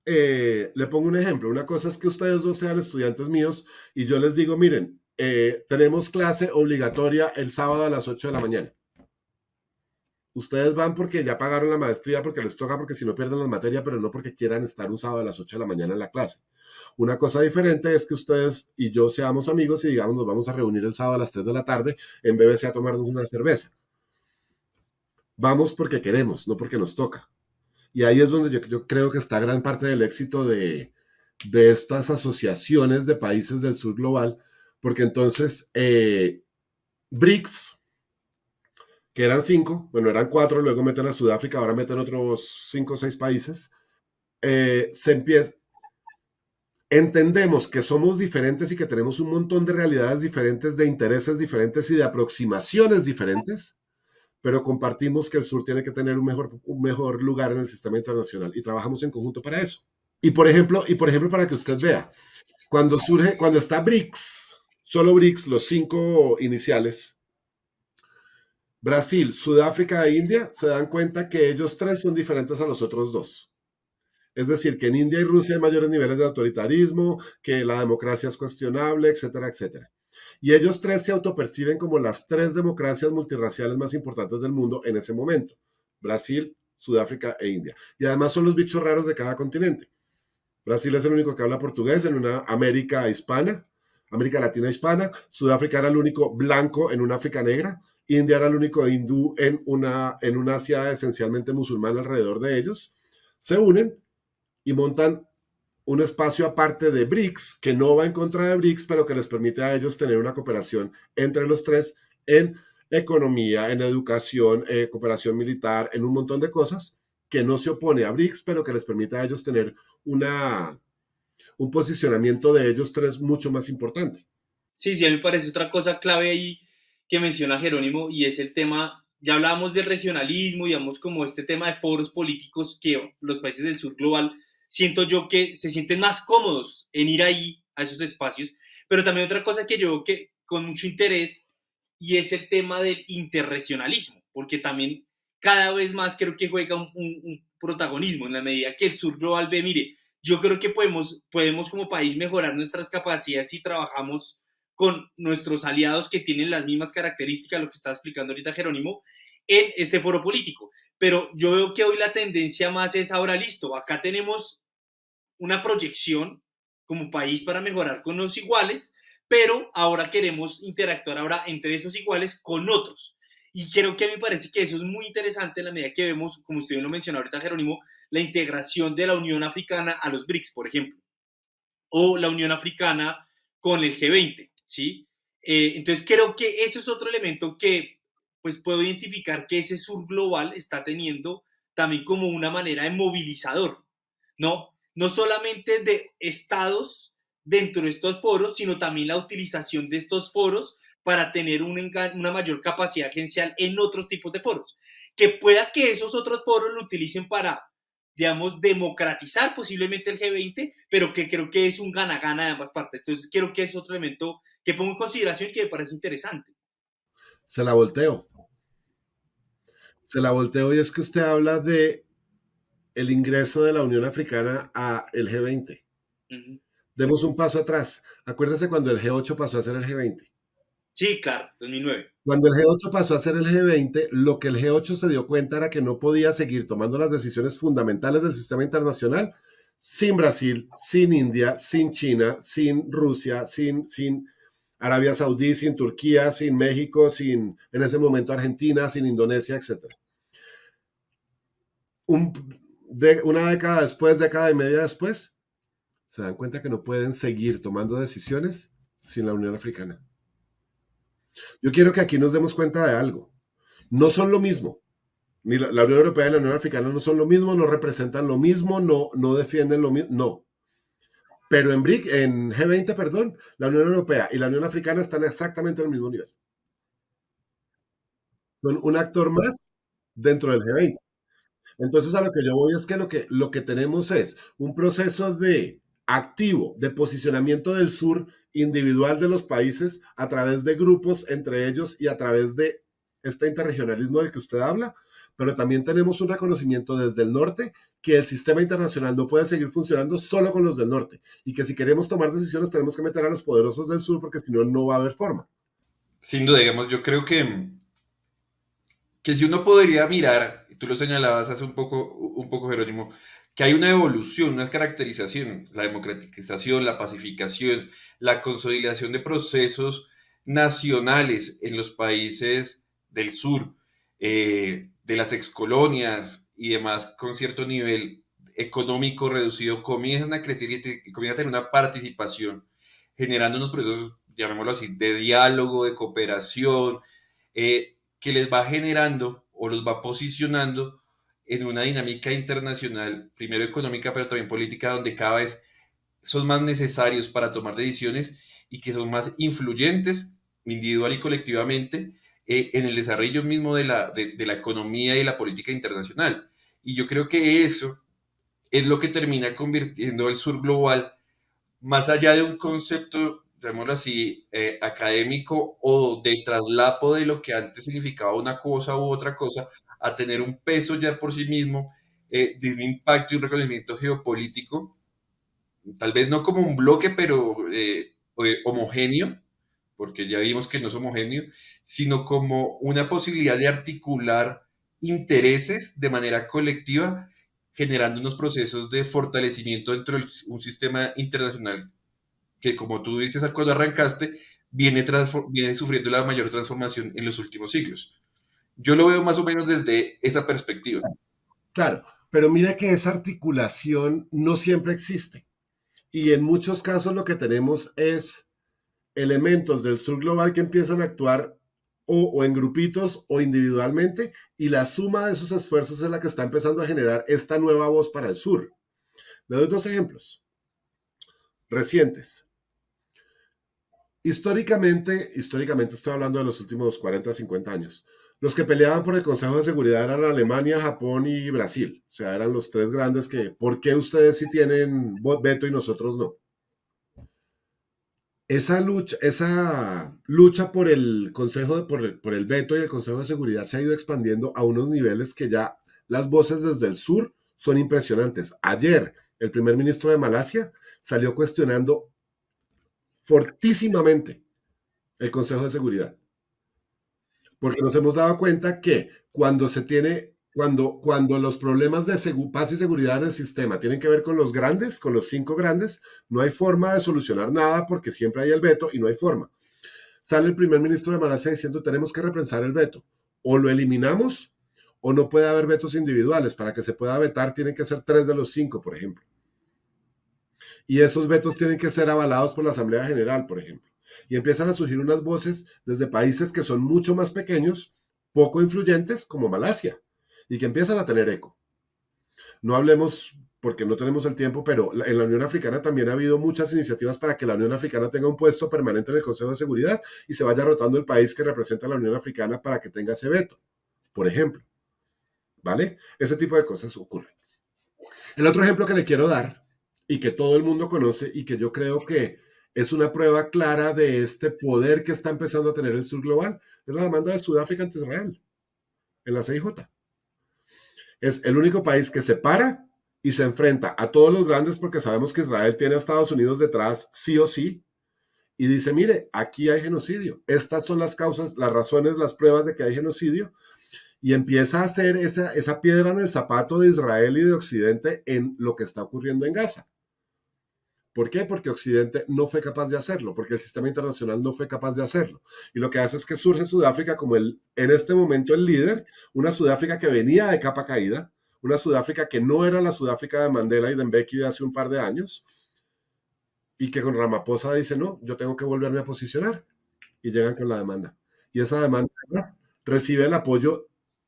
le pongo un ejemplo, una cosa es que ustedes dos sean estudiantes míos y yo les digo, miren, tenemos clase obligatoria el sábado a las 8 de la mañana. Ustedes van porque ya pagaron la maestría, porque les toca, porque si no pierden la materia, pero no porque quieran estar un sábado a las 8 de la mañana en la clase. Una cosa diferente es que ustedes y yo seamos amigos y digamos nos vamos a reunir el sábado a las 3 de la tarde en BBC a tomarnos una cerveza. Vamos porque queremos, no porque nos toca. Y ahí es donde yo creo que está gran parte del éxito de estas asociaciones de países del sur global, porque entonces BRICS, que eran 5, bueno, eran 4, luego meten a Sudáfrica, ahora meten otros 5 o 6 países, entendemos que somos diferentes y que tenemos un montón de realidades diferentes, de intereses diferentes y de aproximaciones diferentes, pero compartimos que el sur tiene que tener un mejor lugar en el sistema internacional y trabajamos en conjunto para eso. Y por ejemplo, para que usted vea, cuando está BRICS, solo BRICS, los 5 iniciales, Brasil, Sudáfrica e India, se dan cuenta que ellos 3 son diferentes a los otros 2. Es decir, que en India y Rusia hay mayores niveles de autoritarismo, que la democracia es cuestionable, etcétera, etcétera. Y ellos 3 se autoperciben como las 3 democracias multirraciales más importantes del mundo en ese momento. Brasil, Sudáfrica e India. Y además son los bichos raros de cada continente. Brasil es el único que habla portugués en una América hispana, América Latina hispana. Sudáfrica era el único blanco en una África negra. India era el único hindú en una Asia esencialmente musulmana alrededor de ellos. Se unen y montan un espacio aparte de BRICS, que no va en contra de BRICS, pero que les permite a ellos tener una cooperación entre los 3 en economía, en educación, cooperación militar, en un montón de cosas, que no se opone a BRICS, pero que les permite a ellos tener un posicionamiento de ellos 3 mucho más importante. Sí, sí, a mí me parece otra cosa clave ahí que menciona Jerónimo, y es el tema, ya hablábamos del regionalismo, digamos, como este tema de foros políticos que los países del sur global, siento yo que se sienten más cómodos en ir ahí, a esos espacios, pero también otra cosa que yo veo que con mucho interés, y es el tema del interregionalismo, porque también cada vez más creo que juega un protagonismo en la medida que el sur global ve, mire, yo creo que podemos como país mejorar nuestras capacidades si trabajamos con nuestros aliados que tienen las mismas características, lo que estaba explicando ahorita Jerónimo, en este foro político. Pero yo veo que hoy la tendencia más es ahora, listo, acá tenemos una proyección como país para mejorar con los iguales, pero ahora queremos interactuar ahora entre esos iguales con otros. Y creo que a mí me parece que eso es muy interesante en la medida que vemos, como usted lo mencionó ahorita, Jerónimo, la integración de la Unión Africana a los BRICS, por ejemplo, o la Unión Africana con el G20, ¿sí? Entonces creo que eso es otro elemento que pues puedo identificar que ese sur global está teniendo también como una manera de movilizador, no solamente de estados dentro de estos foros, sino también la utilización de estos foros para tener una mayor capacidad agencial en otros tipos de foros. Que pueda que esos otros foros lo utilicen para, digamos, democratizar posiblemente el G20, pero que creo que es un gana-gana de ambas partes. Entonces, creo que es otro elemento que pongo en consideración y que me parece interesante. Se la volteo. Se la volteo y es que usted habla de el ingreso de la Unión Africana a el G20. Uh-huh. Demos un paso atrás. Acuérdese cuando el G8 pasó a ser el G20. Sí, claro, 2009. Cuando el G8 pasó a ser el G20, lo que el G8 se dio cuenta era que no podía seguir tomando las decisiones fundamentales del sistema internacional sin Brasil, sin India, sin China, sin Rusia, sin Arabia Saudí, sin Turquía, sin México, sin en ese momento Argentina, sin Indonesia, etc. Una década después, década y media después, se dan cuenta que no pueden seguir tomando decisiones sin la Unión Africana. Yo quiero que aquí nos demos cuenta de algo. No son lo mismo. Ni la Unión Europea y la Unión Africana no son lo mismo, no representan lo mismo, no defienden lo mismo, no. Pero en G20, perdón, la Unión Europea y la Unión Africana están exactamente al mismo nivel. Son un actor más dentro del G20. Entonces a lo que yo voy es que lo que tenemos es un proceso de activo, de posicionamiento del sur individual de los países a través de grupos entre ellos y a través de este interregionalismo del que usted habla, pero también tenemos un reconocimiento desde el norte que el sistema internacional no puede seguir funcionando solo con los del norte y que si queremos tomar decisiones tenemos que meter a los poderosos del sur porque si no, no va a haber forma. Sin duda, digamos, yo creo que si uno podría mirar, y tú lo señalabas hace un poco Jerónimo, que hay una evolución, una caracterización, la democratización, la pacificación, la consolidación de procesos nacionales en los países del sur, de las excolonias y demás, con cierto nivel económico reducido, comienzan a crecer y comienzan a tener una participación, generando unos procesos, llamémoslo así, de diálogo, de cooperación, que les va generando o los va posicionando en una dinámica internacional, primero económica, pero también política, donde cada vez son más necesarios para tomar decisiones y que son más influyentes individual y colectivamente en el desarrollo mismo de la economía y la política internacional. Y yo creo que eso es lo que termina convirtiendo el sur global, más allá de un concepto, llamémoslo así, académico o de traslapo de lo que antes significaba una cosa u otra cosa, a tener un peso ya por sí mismo, de un impacto y un reconocimiento geopolítico, tal vez no como un bloque, pero homogéneo, porque ya vimos que no es homogéneo, sino como una posibilidad de articular intereses de manera colectiva, generando unos procesos de fortalecimiento dentro de un sistema internacional que, como tú dices cuando arrancaste, viene sufriendo la mayor transformación en los últimos siglos. Yo lo veo más o menos desde esa perspectiva. Claro, pero mira que esa articulación no siempre existe. Y en muchos casos lo que tenemos es elementos del sur global que empiezan a actuar o en grupitos o individualmente, y la suma de esos esfuerzos es la que está empezando a generar esta nueva voz para el sur. Le doy dos ejemplos recientes. Históricamente estoy hablando de los últimos 40, 50 años, los que peleaban por el Consejo de Seguridad eran Alemania, Japón y Brasil. O sea, eran los tres grandes que, ¿por qué ustedes sí tienen veto y nosotros no? Esa lucha por el Consejo, por el veto y el Consejo de Seguridad se ha ido expandiendo a unos niveles que ya las voces desde el sur son impresionantes. Ayer, el primer ministro de Malasia salió cuestionando fortísimamente el Consejo de Seguridad. Porque nos hemos dado cuenta que cuando los problemas de paz y seguridad en el sistema tienen que ver con los grandes, con los 5 grandes, no hay forma de solucionar nada porque siempre hay el veto y no hay forma. Sale el primer ministro de Malasia diciendo tenemos que repensar el veto. o lo eliminamos o no puede haber vetos individuales. Para que se pueda vetar tienen que ser 3 de los 5, por ejemplo. Y esos vetos tienen que ser avalados por la Asamblea General, por ejemplo. Y empiezan a surgir unas voces desde países que son mucho más pequeños, poco influyentes, como Malasia, y que empiezan a tener eco. No hablemos, porque no tenemos el tiempo, pero en la Unión Africana también ha habido muchas iniciativas para que la Unión Africana tenga un puesto permanente en el Consejo de Seguridad y se vaya rotando el país que representa a la Unión Africana para que tenga ese veto, por ejemplo. ¿Vale? Ese tipo de cosas ocurren. El otro ejemplo que le quiero dar, y que todo el mundo conoce, y que yo creo que es una prueba clara de este poder que está empezando a tener el sur global, es la demanda de Sudáfrica ante Israel, en la CIJ. Es el único país que se para y se enfrenta a todos los grandes, porque sabemos que Israel tiene a Estados Unidos detrás sí o sí, y dice, mire, aquí hay genocidio, estas son las causas, las razones, las pruebas de que hay genocidio, y empieza a hacer esa piedra en el zapato de Israel y de Occidente en lo que está ocurriendo en Gaza. ¿Por qué? Porque Occidente no fue capaz de hacerlo, porque el sistema internacional no fue capaz de hacerlo. Y lo que hace es que surge Sudáfrica como en este momento el líder, una Sudáfrica que venía de capa caída, una Sudáfrica que no era la Sudáfrica de Mandela y de Mbeki de hace un par de años, y que con Ramaphosa dice, no, yo tengo que volverme a posicionar, y llegan con la demanda. Y esa demanda recibe el apoyo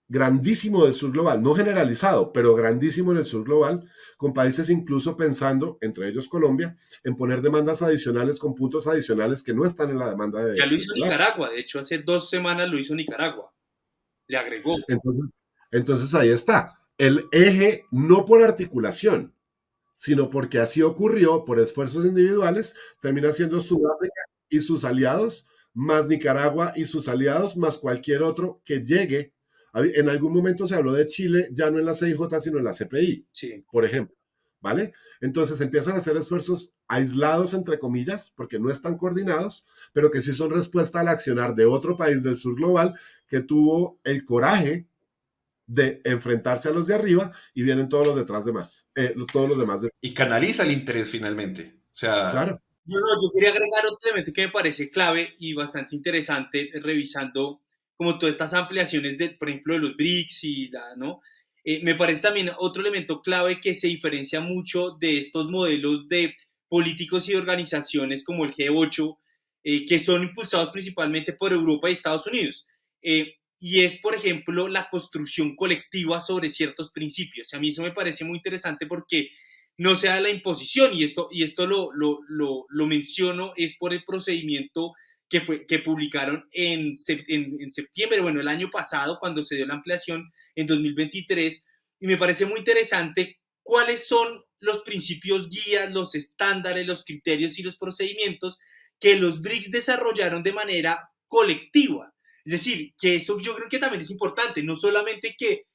grandísimo del sur global, no generalizado, pero grandísimo en el sur global, con países incluso pensando, entre ellos Colombia, en poner demandas adicionales con puntos adicionales que no están en la demanda de... Ya lo hizo Nicaragua, de hecho hace 2 semanas lo hizo Nicaragua, le agregó. Entonces ahí está, el eje no por articulación, sino porque así ocurrió por esfuerzos individuales, termina siendo Sudáfrica y sus aliados, más Nicaragua y sus aliados, más cualquier otro que llegue. En algún momento se habló de Chile, ya no en la CIJ, sino en la CPI, sí, por ejemplo, ¿vale? Entonces empiezan a hacer esfuerzos aislados, entre comillas, porque no están coordinados, pero que sí son respuesta al accionar de otro país del sur global que tuvo el coraje de enfrentarse a los de arriba y vienen todos los detrás de más, todos los demás. Y canaliza el interés finalmente. O sea, Claro. Yo quería agregar otro elemento que me parece clave y bastante interesante, revisando como todas estas ampliaciones de, por ejemplo, de los BRICS y ¿no? Me parece también otro elemento clave que se diferencia mucho de estos modelos de políticos y organizaciones como el G8, que son impulsados principalmente por Europa y Estados Unidos. Y es, por ejemplo, la construcción colectiva sobre ciertos principios. A mí eso me parece muy interesante porque no se da la imposición, y esto lo menciono, es por el procedimiento que publicaron en septiembre, bueno, el año pasado, cuando se dio la ampliación en 2023, y me parece muy interesante cuáles son los principios guías, los estándares, los criterios y los procedimientos que los BRICS desarrollaron de manera colectiva. Es decir, que eso yo creo que también es importante, no solamente que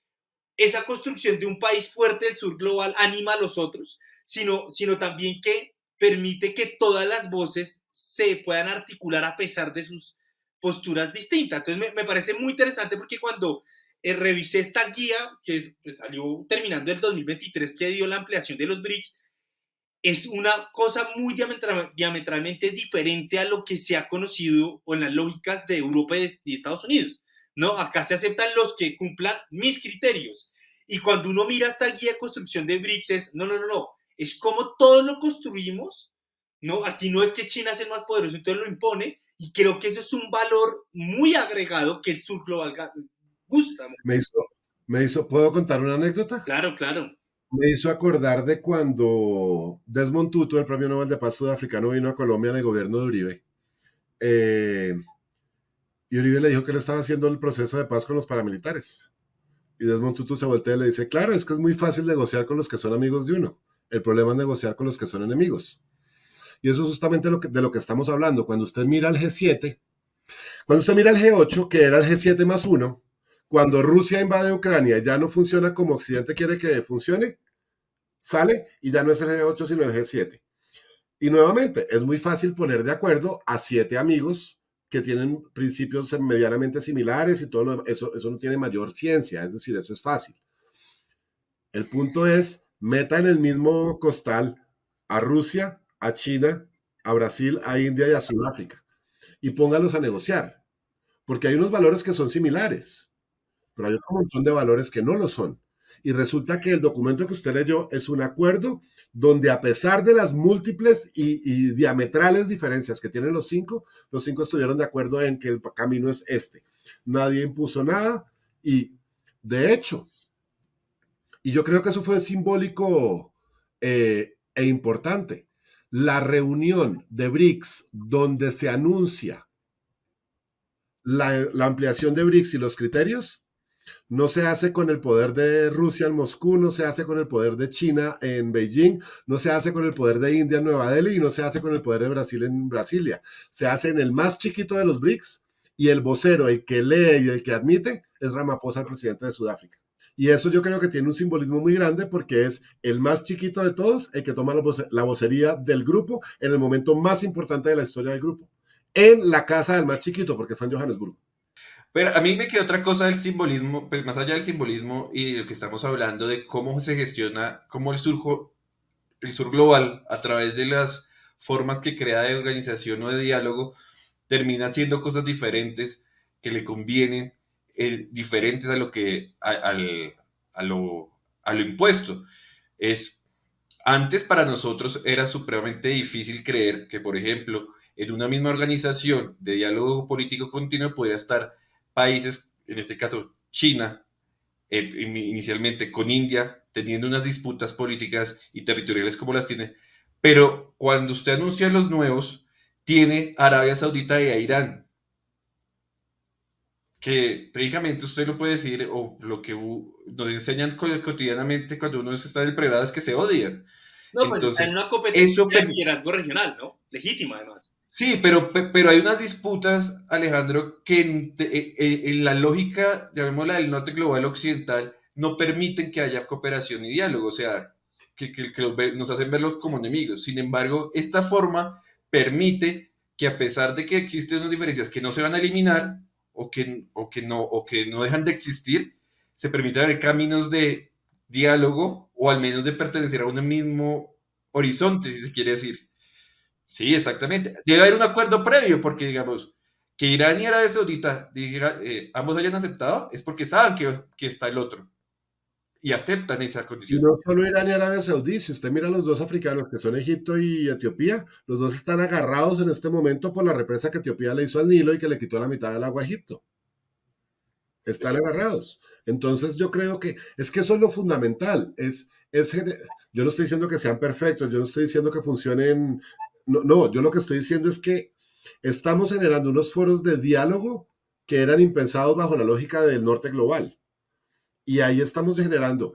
esa construcción de un país fuerte del sur global anima a los otros, sino también que permite que todas las voces se puedan articular a pesar de sus posturas distintas. Entonces me parece muy interesante porque cuando revisé esta guía, que pues, salió terminando el 2023, que dio la ampliación de los BRICS, es una cosa muy diametralmente diferente a lo que se ha conocido o en las lógicas de Europa y Estados Unidos, ¿no? Acá se aceptan los que cumplan mis criterios. Y cuando uno mira esta guía de construcción de BRICS es, no, es como todo lo construimos, ¿no? Aquí no es que China es el más poderoso, entonces lo impone, y creo que eso es un valor muy agregado que el sur global gusta. ¿Puedo contar una anécdota? Claro. Me hizo acordar de cuando Desmond Tutu, el premio Nobel de Paz sudafricano, vino a Colombia en el gobierno de Uribe. Y Uribe le dijo que él estaba haciendo el proceso de paz con los paramilitares. Y Desmond Tutu se voltea y le dice, claro, es que es muy fácil negociar con los que son amigos de uno. El problema es negociar con los que son enemigos. Y eso es justamente de lo que estamos hablando. Cuando usted mira el G7, cuando usted mira el G8, que era el G7 más 1, cuando Rusia invade Ucrania y ya no funciona como Occidente quiere que funcione, sale y ya no es el G8 sino el G7. Y nuevamente, es muy fácil poner de acuerdo a 7 amigos que tienen principios medianamente similares y todo lo demás. Eso no tiene mayor ciencia, es decir, eso es fácil. El punto es, meta en el mismo costal a Rusia, a China, a Brasil, a India y a Sudáfrica y póngalos a negociar, porque hay unos valores que son similares. pero hay otro montón de valores que no lo son. Y resulta que el documento que usted leyó es un acuerdo donde a pesar de las múltiples y diametrales diferencias que tienen los cinco estuvieron de acuerdo en que el camino es este. Nadie impuso nada y de hecho, y yo creo que eso fue simbólico e importante, la reunión de BRICS donde se anuncia la ampliación de BRICS y los criterios no se hace con el poder de Rusia en Moscú, no se hace con el poder de China en Beijing, no se hace con el poder de India en Nueva Delhi y no se hace con el poder de Brasil en Brasilia. Se hace en el más chiquito de los BRICS y el vocero, el que lee y el que admite, es Ramaphosa, el presidente de Sudáfrica. Y eso yo creo que tiene un simbolismo muy grande porque es el más chiquito de todos el que toma la vocería del grupo en el momento más importante de la historia del grupo. En la casa del más chiquito, porque fue en Johannesburgo. Pero a mí me queda otra cosa del simbolismo, pues más allá del simbolismo y de lo que estamos hablando de cómo se gestiona, cómo el sur global, a través de las formas que crea de organización o de diálogo, termina haciendo cosas diferentes que le convienen, diferentes a lo que a lo, a lo impuesto. Es Antes para nosotros era supremamente difícil creer que, por ejemplo, en una misma organización de diálogo político continuo podría estar países, en este caso China, inicialmente con India, teniendo unas disputas políticas y territoriales como las tiene, pero cuando usted anuncia los nuevos, tiene Arabia Saudita y a Irán, que técnicamente usted lo puede decir, o lo que nos enseñan cotidianamente cuando uno está en el pregrado es que se odian. No, pues está en Entonces, una competencia eso, de liderazgo regional, ¿no? Legítima, además. sí, pero hay unas disputas, Alejandro, que en la lógica, llamémosla del norte global occidental, no permiten que haya cooperación y diálogo, o sea, que nos hacen verlos como enemigos. Sin embargo, esta forma permite que a pesar de que existen unas diferencias que no se van a eliminar o que no dejan de existir, se permite abrir caminos de diálogo o al menos de pertenecer a un mismo horizonte, si se quiere decir. Sí, exactamente. Debe haber un acuerdo previo, porque digamos, que Irán y Arabia Saudita ambos hayan aceptado, es porque saben que está el otro y aceptan esa Y condición. no solo Irán y Arabia Saudí, si usted mira a los dos africanos que son Egipto y Etiopía, los dos están agarrados en este momento por la represa que Etiopía le hizo al Nilo y que le quitó la mitad del agua a Egipto. Están agarrados. Entonces yo creo que es que eso es lo fundamental. Yo no estoy diciendo que sean perfectos, yo no estoy diciendo que funcionen. No, no, yo lo que estoy diciendo es que estamos generando unos foros de diálogo que eran impensados bajo la lógica del norte global. Y ahí estamos generando.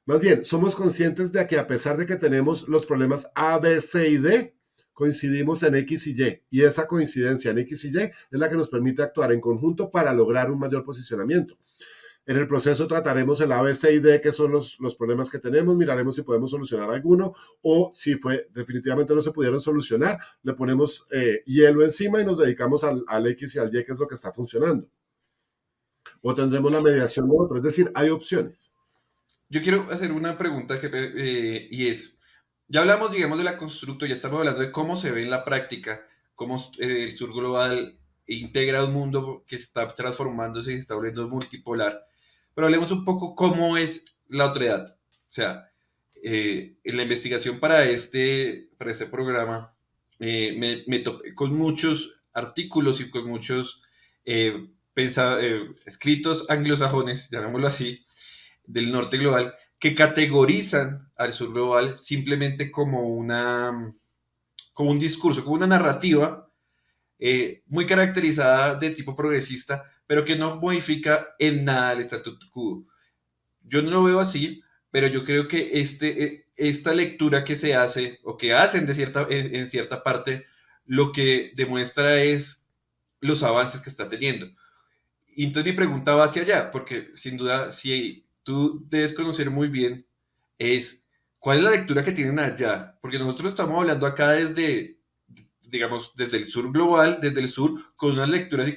Más bien, somos conscientes de que a pesar de que tenemos los problemas A, B, C y D, coincidimos en X y Y. Y esa coincidencia en X y Y es la que nos permite actuar en conjunto para lograr un mayor posicionamiento. En el proceso trataremos el A, B, C y D, que son los problemas que tenemos, miraremos si podemos solucionar alguno o si definitivamente no se pudieron solucionar, le ponemos hielo encima y nos dedicamos al X y al Y, que es lo que está funcionando. O tendremos la mediación de otro, es decir, hay opciones. Yo quiero hacer una pregunta, jefe, y es, ya hablamos, digamos, de la constructo, ya estamos hablando de cómo se ve en la práctica, cómo el sur global integra un mundo que está transformándose y está volviendo multipolar, pero hablemos un poco cómo es la otredad. O sea, en la investigación para este programa, me topé con muchos artículos y con muchos escritos anglosajones, llamémoslo así, del norte global, que categorizan al sur global simplemente como un discurso, como una narrativa muy caracterizada de tipo progresista, pero que no modifica en nada el statu quo. Yo no lo veo así, pero yo creo que esta lectura que se hace, o que hacen en cierta parte, lo que demuestra es los avances que está teniendo. Y entonces mi pregunta va hacia allá, porque sin duda, si tú debes conocer muy bien, es cuál es la lectura que tienen allá, porque nosotros estamos hablando acá desde, digamos, desde el sur global, desde el sur, con unas lecturas y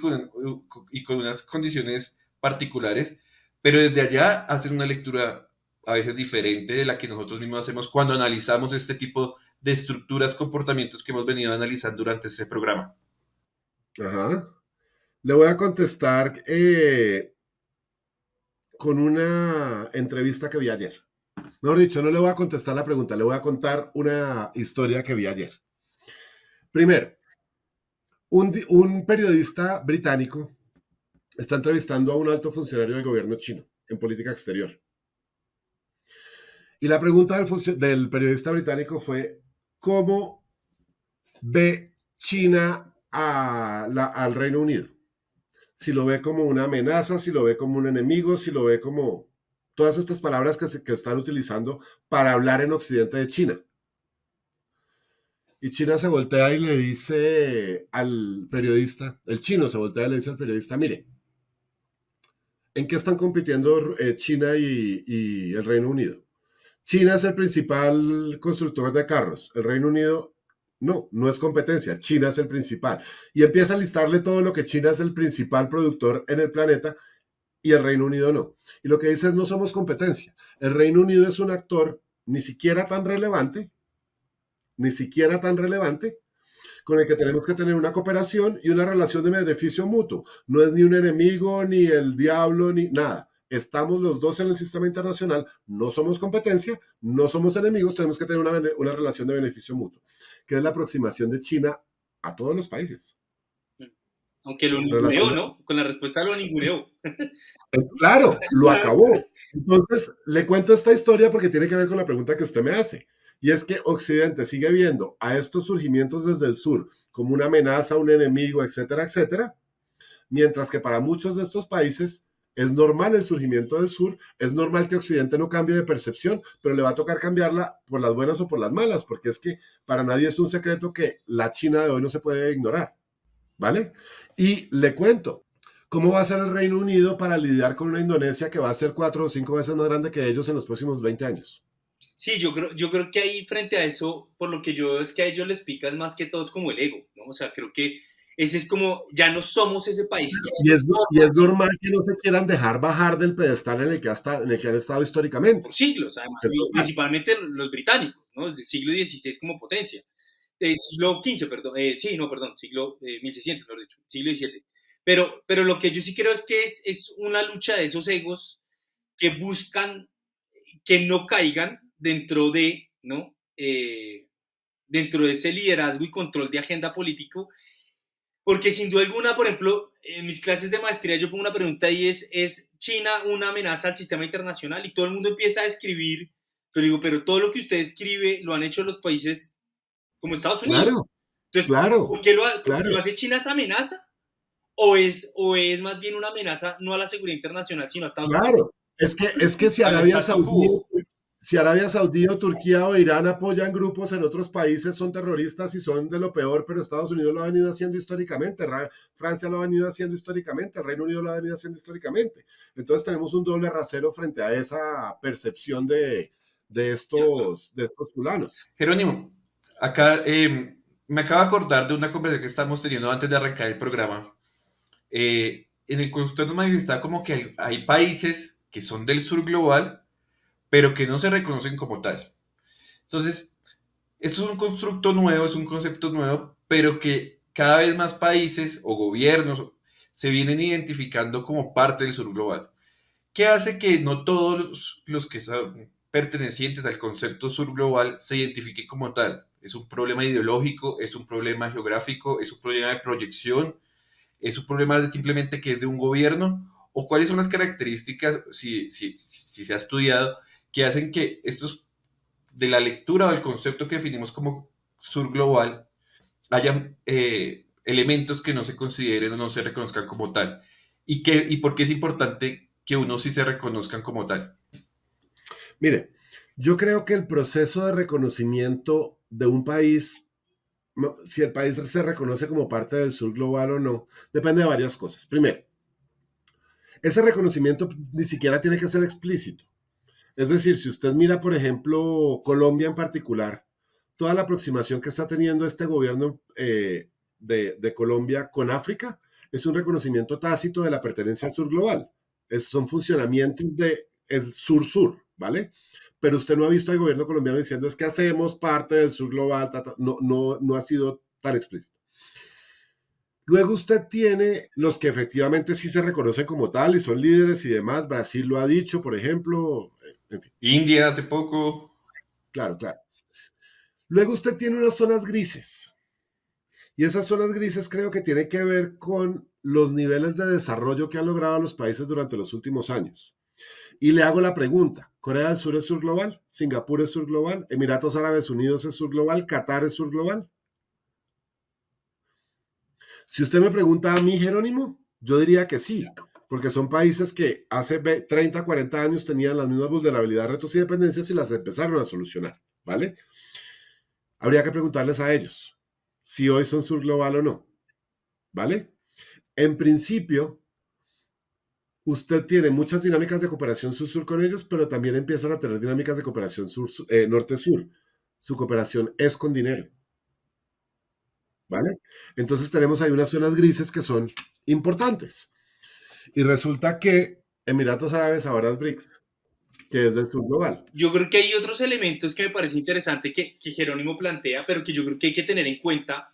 con unas condiciones particulares, pero desde allá hacen una lectura a veces diferente de la que nosotros mismos hacemos cuando analizamos este tipo de estructuras, comportamientos que hemos venido analizando durante este programa. Ajá. Le voy a contestar con una entrevista que vi ayer. Mejor dicho, no le voy a contestar la pregunta, le voy a contar una historia que vi ayer. Primero, un periodista británico está entrevistando a un alto funcionario del gobierno chino en política exterior. Y la pregunta del periodista británico fue, ¿cómo ve China al Reino Unido? Si lo ve como una amenaza, si lo ve como un enemigo, si lo ve como todas estas palabras que están utilizando para hablar en Occidente de China. Y China se voltea y le dice al periodista, el chino se voltea y le dice al periodista, mire, ¿en qué están compitiendo China y el Reino Unido? China es el principal constructor de carros, el Reino Unido no es competencia, China es el principal. Y empieza a listarle todo lo que China es el principal productor en el planeta y el Reino Unido no. Y lo que dice es no somos competencia. El Reino Unido es un actor ni siquiera tan relevante, con el que tenemos que tener una cooperación y una relación de beneficio mutuo. No es ni un enemigo, ni el diablo, ni nada. Estamos los dos en el sistema internacional, no somos competencia, no somos enemigos, tenemos que tener una relación de beneficio mutuo, que es la aproximación de China a todos los países. Aunque lo ninguneó, ¿no? Con la respuesta lo ninguneó. Claro, lo acabó. Entonces, le cuento esta historia porque tiene que ver con la pregunta que usted me hace. Y es que Occidente sigue viendo a estos surgimientos desde el sur como una amenaza, un enemigo, etcétera, etcétera, mientras que para muchos de estos países es normal el surgimiento del sur, es normal que Occidente no cambie de percepción, pero le va a tocar cambiarla por las buenas o por las malas, porque es que para nadie es un secreto que la China de hoy no se puede ignorar, ¿vale? Y le cuento, ¿cómo va a ser el Reino Unido para lidiar con una Indonesia que va a ser 4 o 5 veces más grande que ellos en los próximos 20 años? Sí, yo creo que ahí frente a eso, por lo que yo veo es que a ellos les pica más que todo es como el ego, ¿no? O sea, creo que ese es como, ya no somos ese país. Y es normal que no se quieran dejar bajar del pedestal en el que han estado históricamente. Por siglos, además, principalmente los británicos, ¿no? Desde el siglo XVI como potencia. Siglo XV, perdón, sí, no, perdón, siglo 1600, mejor dicho, siglo XVII. Pero lo que yo sí creo es que es una lucha de esos egos que buscan que no caigan dentro de, ¿no? Dentro de ese liderazgo y control de agenda político, porque sin duda alguna, por ejemplo, en mis clases de maestría yo pongo una pregunta y ¿es China una amenaza al sistema internacional? Y todo el mundo empieza a escribir, pero digo, pero todo lo que usted escribe lo han hecho los países como Estados Unidos. Claro, entonces, claro, ¿por qué claro. lo hace China esa amenaza? ¿O es más bien una amenaza no a la seguridad internacional, sino a Estados Unidos? Claro, es que si Arabia Saudí o Turquía o Irán apoyan grupos en otros países, son terroristas y son de lo peor, pero Estados Unidos lo ha venido haciendo históricamente, Francia lo ha venido haciendo históricamente, el Reino Unido lo ha venido haciendo históricamente. Entonces tenemos un doble rasero frente a esa percepción de estos fulanos. Jerónimo, acá me acabo de acordar de una conversación que estamos teniendo antes de arrancar el programa. En el que usted nos manifestaba como que hay países que son del sur global, pero que no se reconocen como tal. Entonces, esto es un constructo nuevo, es un concepto nuevo, pero que cada vez más países o gobiernos se vienen identificando como parte del sur global. ¿Qué hace que no todos los que son pertenecientes al concepto sur global se identifiquen como tal? ¿Es un problema ideológico? ¿Es un problema geográfico? ¿Es un problema de proyección? ¿Es un problema de simplemente que es de un gobierno? ¿O cuáles son las características, si se ha estudiado, que hacen que estos, de la lectura o del concepto que definimos como sur global, hayan elementos que no se consideren o no se reconozcan como tal? ¿Y por qué es importante que unos sí se reconozcan como tal? Mire, yo creo que el proceso de reconocimiento de un país, si el país se reconoce como parte del sur global o no, depende de varias cosas. Primero, ese reconocimiento ni siquiera tiene que ser explícito. Es decir, si usted mira, por ejemplo, Colombia en particular, toda la aproximación que está teniendo este gobierno de Colombia con África es un reconocimiento tácito de la pertenencia al sur global. Son funcionamientos de sur-sur, ¿vale? Pero usted no ha visto al gobierno colombiano diciendo es que hacemos parte del sur global, no ha sido tan explícito. Luego usted tiene los que efectivamente sí se reconocen como tal y son líderes y demás. Brasil lo ha dicho, por ejemplo. En fin, India hace poco. claro, claro. Luego usted tiene unas zonas grises. Y esas zonas grises creo que tiene que ver con los niveles de desarrollo que han logrado los países durante los últimos años. Y le hago la pregunta, ¿Corea del Sur es sur global? ¿Singapur es sur global? ¿Emiratos Árabes Unidos es sur global? ¿Qatar es sur global? Si usted me pregunta a mí, Jerónimo, yo diría que sí, porque son países que hace 30, 40 años tenían las mismas vulnerabilidades, retos y dependencias y las empezaron a solucionar, ¿vale? Habría que preguntarles a ellos si hoy son sur global o no, ¿vale? En principio, usted tiene muchas dinámicas de cooperación sur-sur con ellos, pero también empiezan a tener dinámicas de cooperación norte-sur. Su cooperación es con dinero, ¿vale? Entonces tenemos ahí unas zonas grises que son importantes. Y resulta que Emiratos Árabes ahora es BRICS, que es del sur global. Yo creo que hay otros elementos que me parece interesante que Jerónimo plantea, pero que yo creo que hay que tener en cuenta.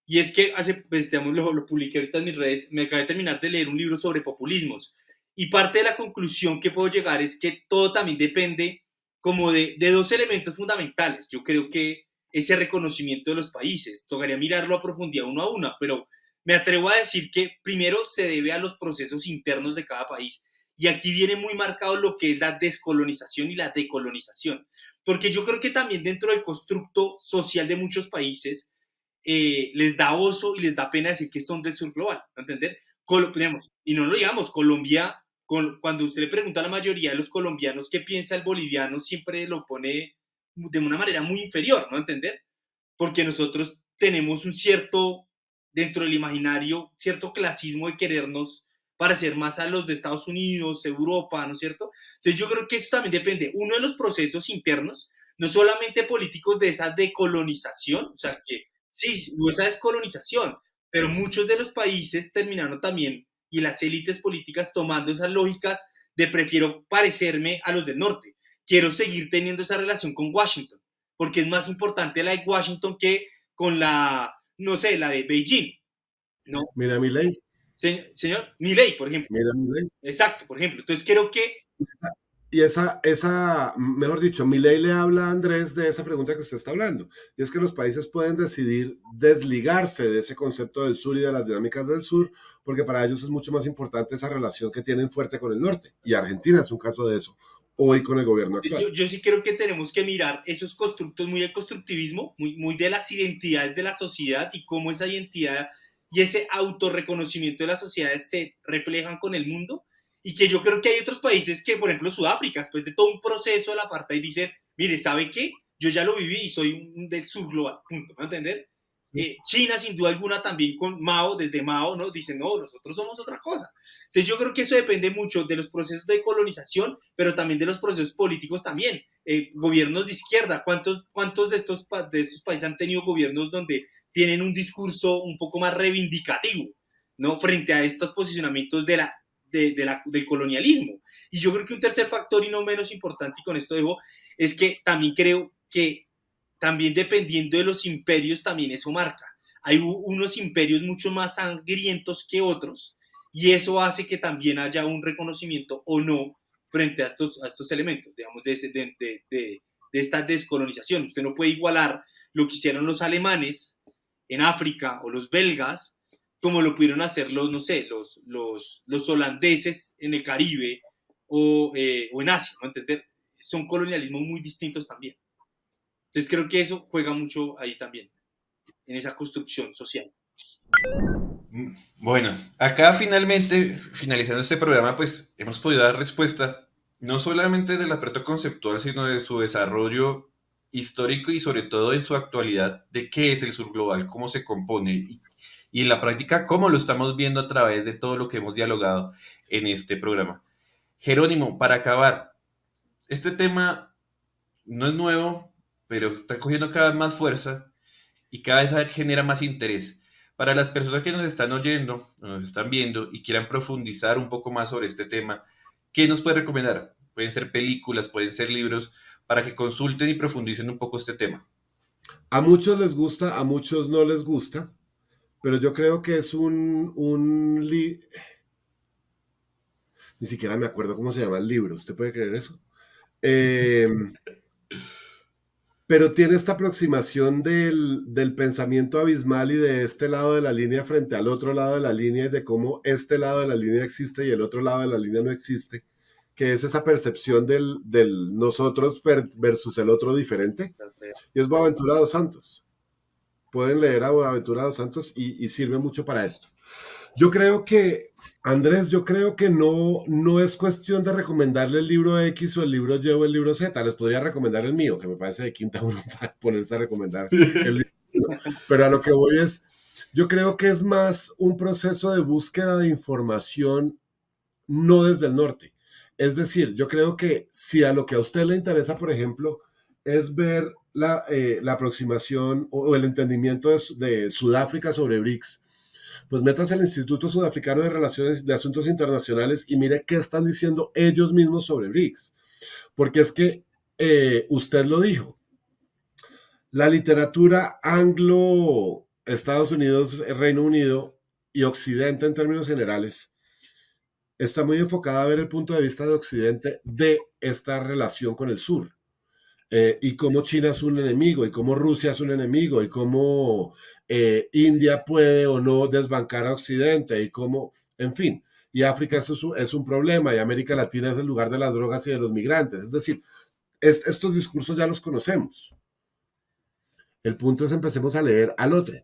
Y es que pues, digamos, lo publiqué ahorita en mis redes, me acabé de terminar de leer un libro sobre populismos. Y parte de la conclusión que puedo llegar es que todo también depende como de dos elementos fundamentales. Yo creo que ese reconocimiento de los países, tocaría mirarlo a profundidad uno a uno, pero me atrevo a decir que primero se debe a los procesos internos de cada país. Y aquí viene muy marcado lo que es la descolonización y la decolonización. Porque yo creo que también dentro del constructo social de muchos países, les da oso y les da pena decir que son del sur global, ¿no entender? Y no lo digamos, Colombia, cuando usted le pregunta a la mayoría de los colombianos qué piensa el boliviano, siempre lo pone de una manera muy inferior, ¿no entender? Porque nosotros tenemos un cierto, dentro del imaginario, cierto clasismo de querernos parecer más a los de Estados Unidos, Europa, ¿no es cierto? Entonces yo creo que eso también depende, uno de los procesos internos, no solamente políticos de esa decolonización, o sea, que sí, hubo esa descolonización, pero muchos de los países terminaron también, y las élites políticas tomando esas lógicas de prefiero parecerme a los del norte, quiero seguir teniendo esa relación con Washington, porque es más importante la de Washington que con la, no sé, la de Beijing, ¿no? Mira mi ley, Señor Milley, por ejemplo. mira mi ley. Exacto, por ejemplo. Entonces creo que Y mejor dicho, Milei le habla a Andrés de esa pregunta que usted está hablando. Y es que los países pueden decidir desligarse de ese concepto del sur y de las dinámicas del sur, porque para ellos es mucho más importante esa relación que tienen fuerte con el norte. Y Argentina es un caso de eso, hoy con el gobierno actual. yo sí creo que tenemos que mirar esos constructos muy de constructivismo, muy de las identidades de la sociedad y cómo esa identidad y ese autorreconocimiento de las sociedades se reflejan con el mundo. Y que yo creo que hay otros países que, por ejemplo, Sudáfrica, después de todo un proceso del apartheid, dicen, mire, ¿sabe qué? Yo ya lo viví y soy del sur global, punto, ¿me va a entender? China, sin duda alguna, también con Mao, desde Mao, ¿no? Dicen, no, nosotros somos otra cosa. Entonces yo creo que eso depende mucho de los procesos de colonización, pero también de los procesos políticos también. Gobiernos de izquierda, ¿cuántos de estos países han tenido gobiernos donde tienen un discurso un poco más reivindicativo, ¿no? Frente a estos posicionamientos del colonialismo. Y yo creo que un tercer factor y no menos importante, y con esto dejo, es que también creo que también dependiendo de los imperios también eso marca. Hay unos imperios mucho más sangrientos que otros y eso hace que también haya un reconocimiento o no frente a estos elementos, digamos, de esta descolonización. Usted no puede igualar lo que hicieron los alemanes en África o los belgas como lo pudieron hacer los, no sé, los holandeses en el Caribe o en Asia, ¿no entender? Son colonialismos muy distintos también. Entonces creo que eso juega mucho ahí también, en esa construcción social. Bueno, acá finalmente, finalizando este programa, pues hemos podido dar respuesta no solamente del aspecto conceptual, sino de su desarrollo histórico y sobre todo en su actualidad, de qué es el sur global, cómo se compone y en la práctica cómo lo estamos viendo a través de todo lo que hemos dialogado en este programa. Jerónimo, para acabar, este tema no es nuevo, pero está cogiendo cada vez más fuerza y cada vez genera más interés. Para las personas que nos están oyendo, nos están viendo y quieran profundizar un poco más sobre este tema, ¿qué nos puede recomendar? Pueden ser películas, pueden ser libros, para que consulten y profundicen un poco este tema. A muchos les gusta, a muchos no les gusta, pero yo creo que es ni siquiera me acuerdo cómo se llama el libro, ¿usted puede creer eso? Eh, pero tiene esta aproximación del pensamiento abismal y de este lado de la línea frente al otro lado de la línea y de cómo este lado de la línea existe y el otro lado de la línea no existe, que es esa percepción del nosotros versus el otro diferente. Y es Boaventura dos Santos. Pueden leer a Boaventura dos Santos y sirve mucho para esto. Yo creo que, Andrés, yo creo que no es cuestión de recomendarle el libro X o el libro Y o el libro Z. Les podría recomendar el mío, que me parece de quinta uno para ponerse a recomendar el libro. Pero a lo que voy es, yo creo que es más un proceso de búsqueda de información, no desde el norte. Es decir, yo creo que si a lo que a usted le interesa, por ejemplo, es ver la aproximación o el entendimiento de Sudáfrica sobre BRICS, pues métase al Instituto Sudafricano de Relaciones de Asuntos Internacionales y mire qué están diciendo ellos mismos sobre BRICS. Porque es que usted lo dijo, la literatura anglo, Estados Unidos, Reino Unido y Occidente en términos generales está muy enfocada a ver el punto de vista de Occidente de esta relación con el sur. Y cómo China es un enemigo, y cómo Rusia es un enemigo, y cómo India puede o no desbancar a Occidente, y cómo, en fin, y África es un problema, y América Latina es el lugar de las drogas y de los migrantes. Es decir, estos discursos ya los conocemos. El punto es empecemos a leer al otro,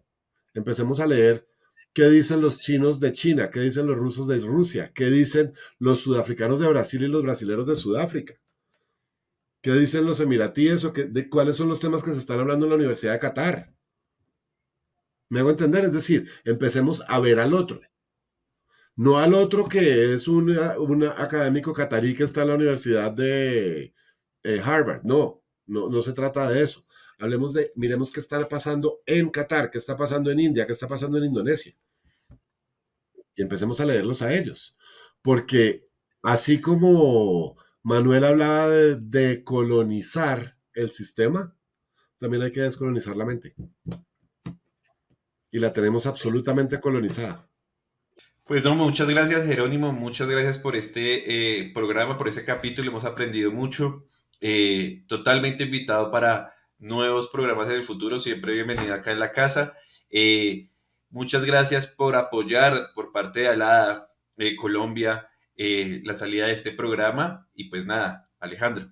empecemos a leer qué dicen los chinos de China, qué dicen los rusos de Rusia, qué dicen los sudafricanos de Brasil y los brasileños de Sudáfrica. ¿Qué dicen los emiratíes o de cuáles son los temas que se están hablando en la Universidad de Qatar? Me hago entender, es decir, empecemos a ver al otro. No al otro que es un académico catarí que está en la Universidad de Harvard. No se trata de eso. Hablemos miremos qué está pasando en Qatar, qué está pasando en India, qué está pasando en Indonesia. Y empecemos a leerlos a ellos. Porque así como Manuel hablaba de colonizar el sistema, también hay que descolonizar la mente. Y la tenemos absolutamente colonizada. Pues no, muchas gracias Jerónimo, muchas gracias por este programa, por este capítulo, hemos aprendido mucho. Totalmente invitado para nuevos programas en el futuro, siempre bienvenido acá en la casa. Muchas gracias por apoyar por parte de Alada Colombia la salida de este programa y pues nada, Alejandro.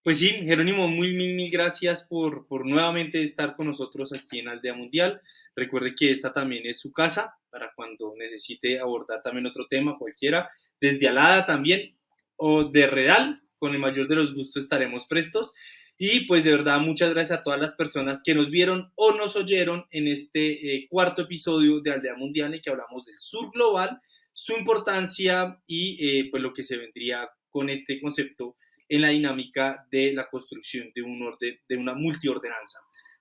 Pues sí, Jerónimo, mil gracias por nuevamente estar con nosotros aquí en Aldea Mundial. Recuerde que esta también es su casa para cuando necesite abordar también otro tema cualquiera, desde Alada también o de Redal, con el mayor de los gustos estaremos prestos. Y pues de verdad muchas gracias a todas las personas que nos vieron o nos oyeron en este cuarto episodio de Aldea Mundial en que hablamos del sur global, su importancia y pues lo que se vendría con este concepto en la dinámica de la construcción de una multiordenanza.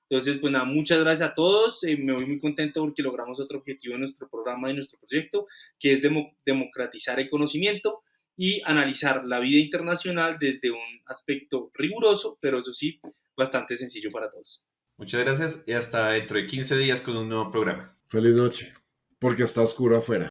Entonces, pues nada, muchas gracias a todos. Me voy muy contento porque logramos otro objetivo de nuestro programa y nuestro proyecto, que es democratizar el conocimiento y analizar la vida internacional desde un aspecto riguroso, pero eso sí, bastante sencillo para todos. Muchas gracias y hasta dentro de 15 días con un nuevo programa. Feliz noche, porque está oscuro afuera.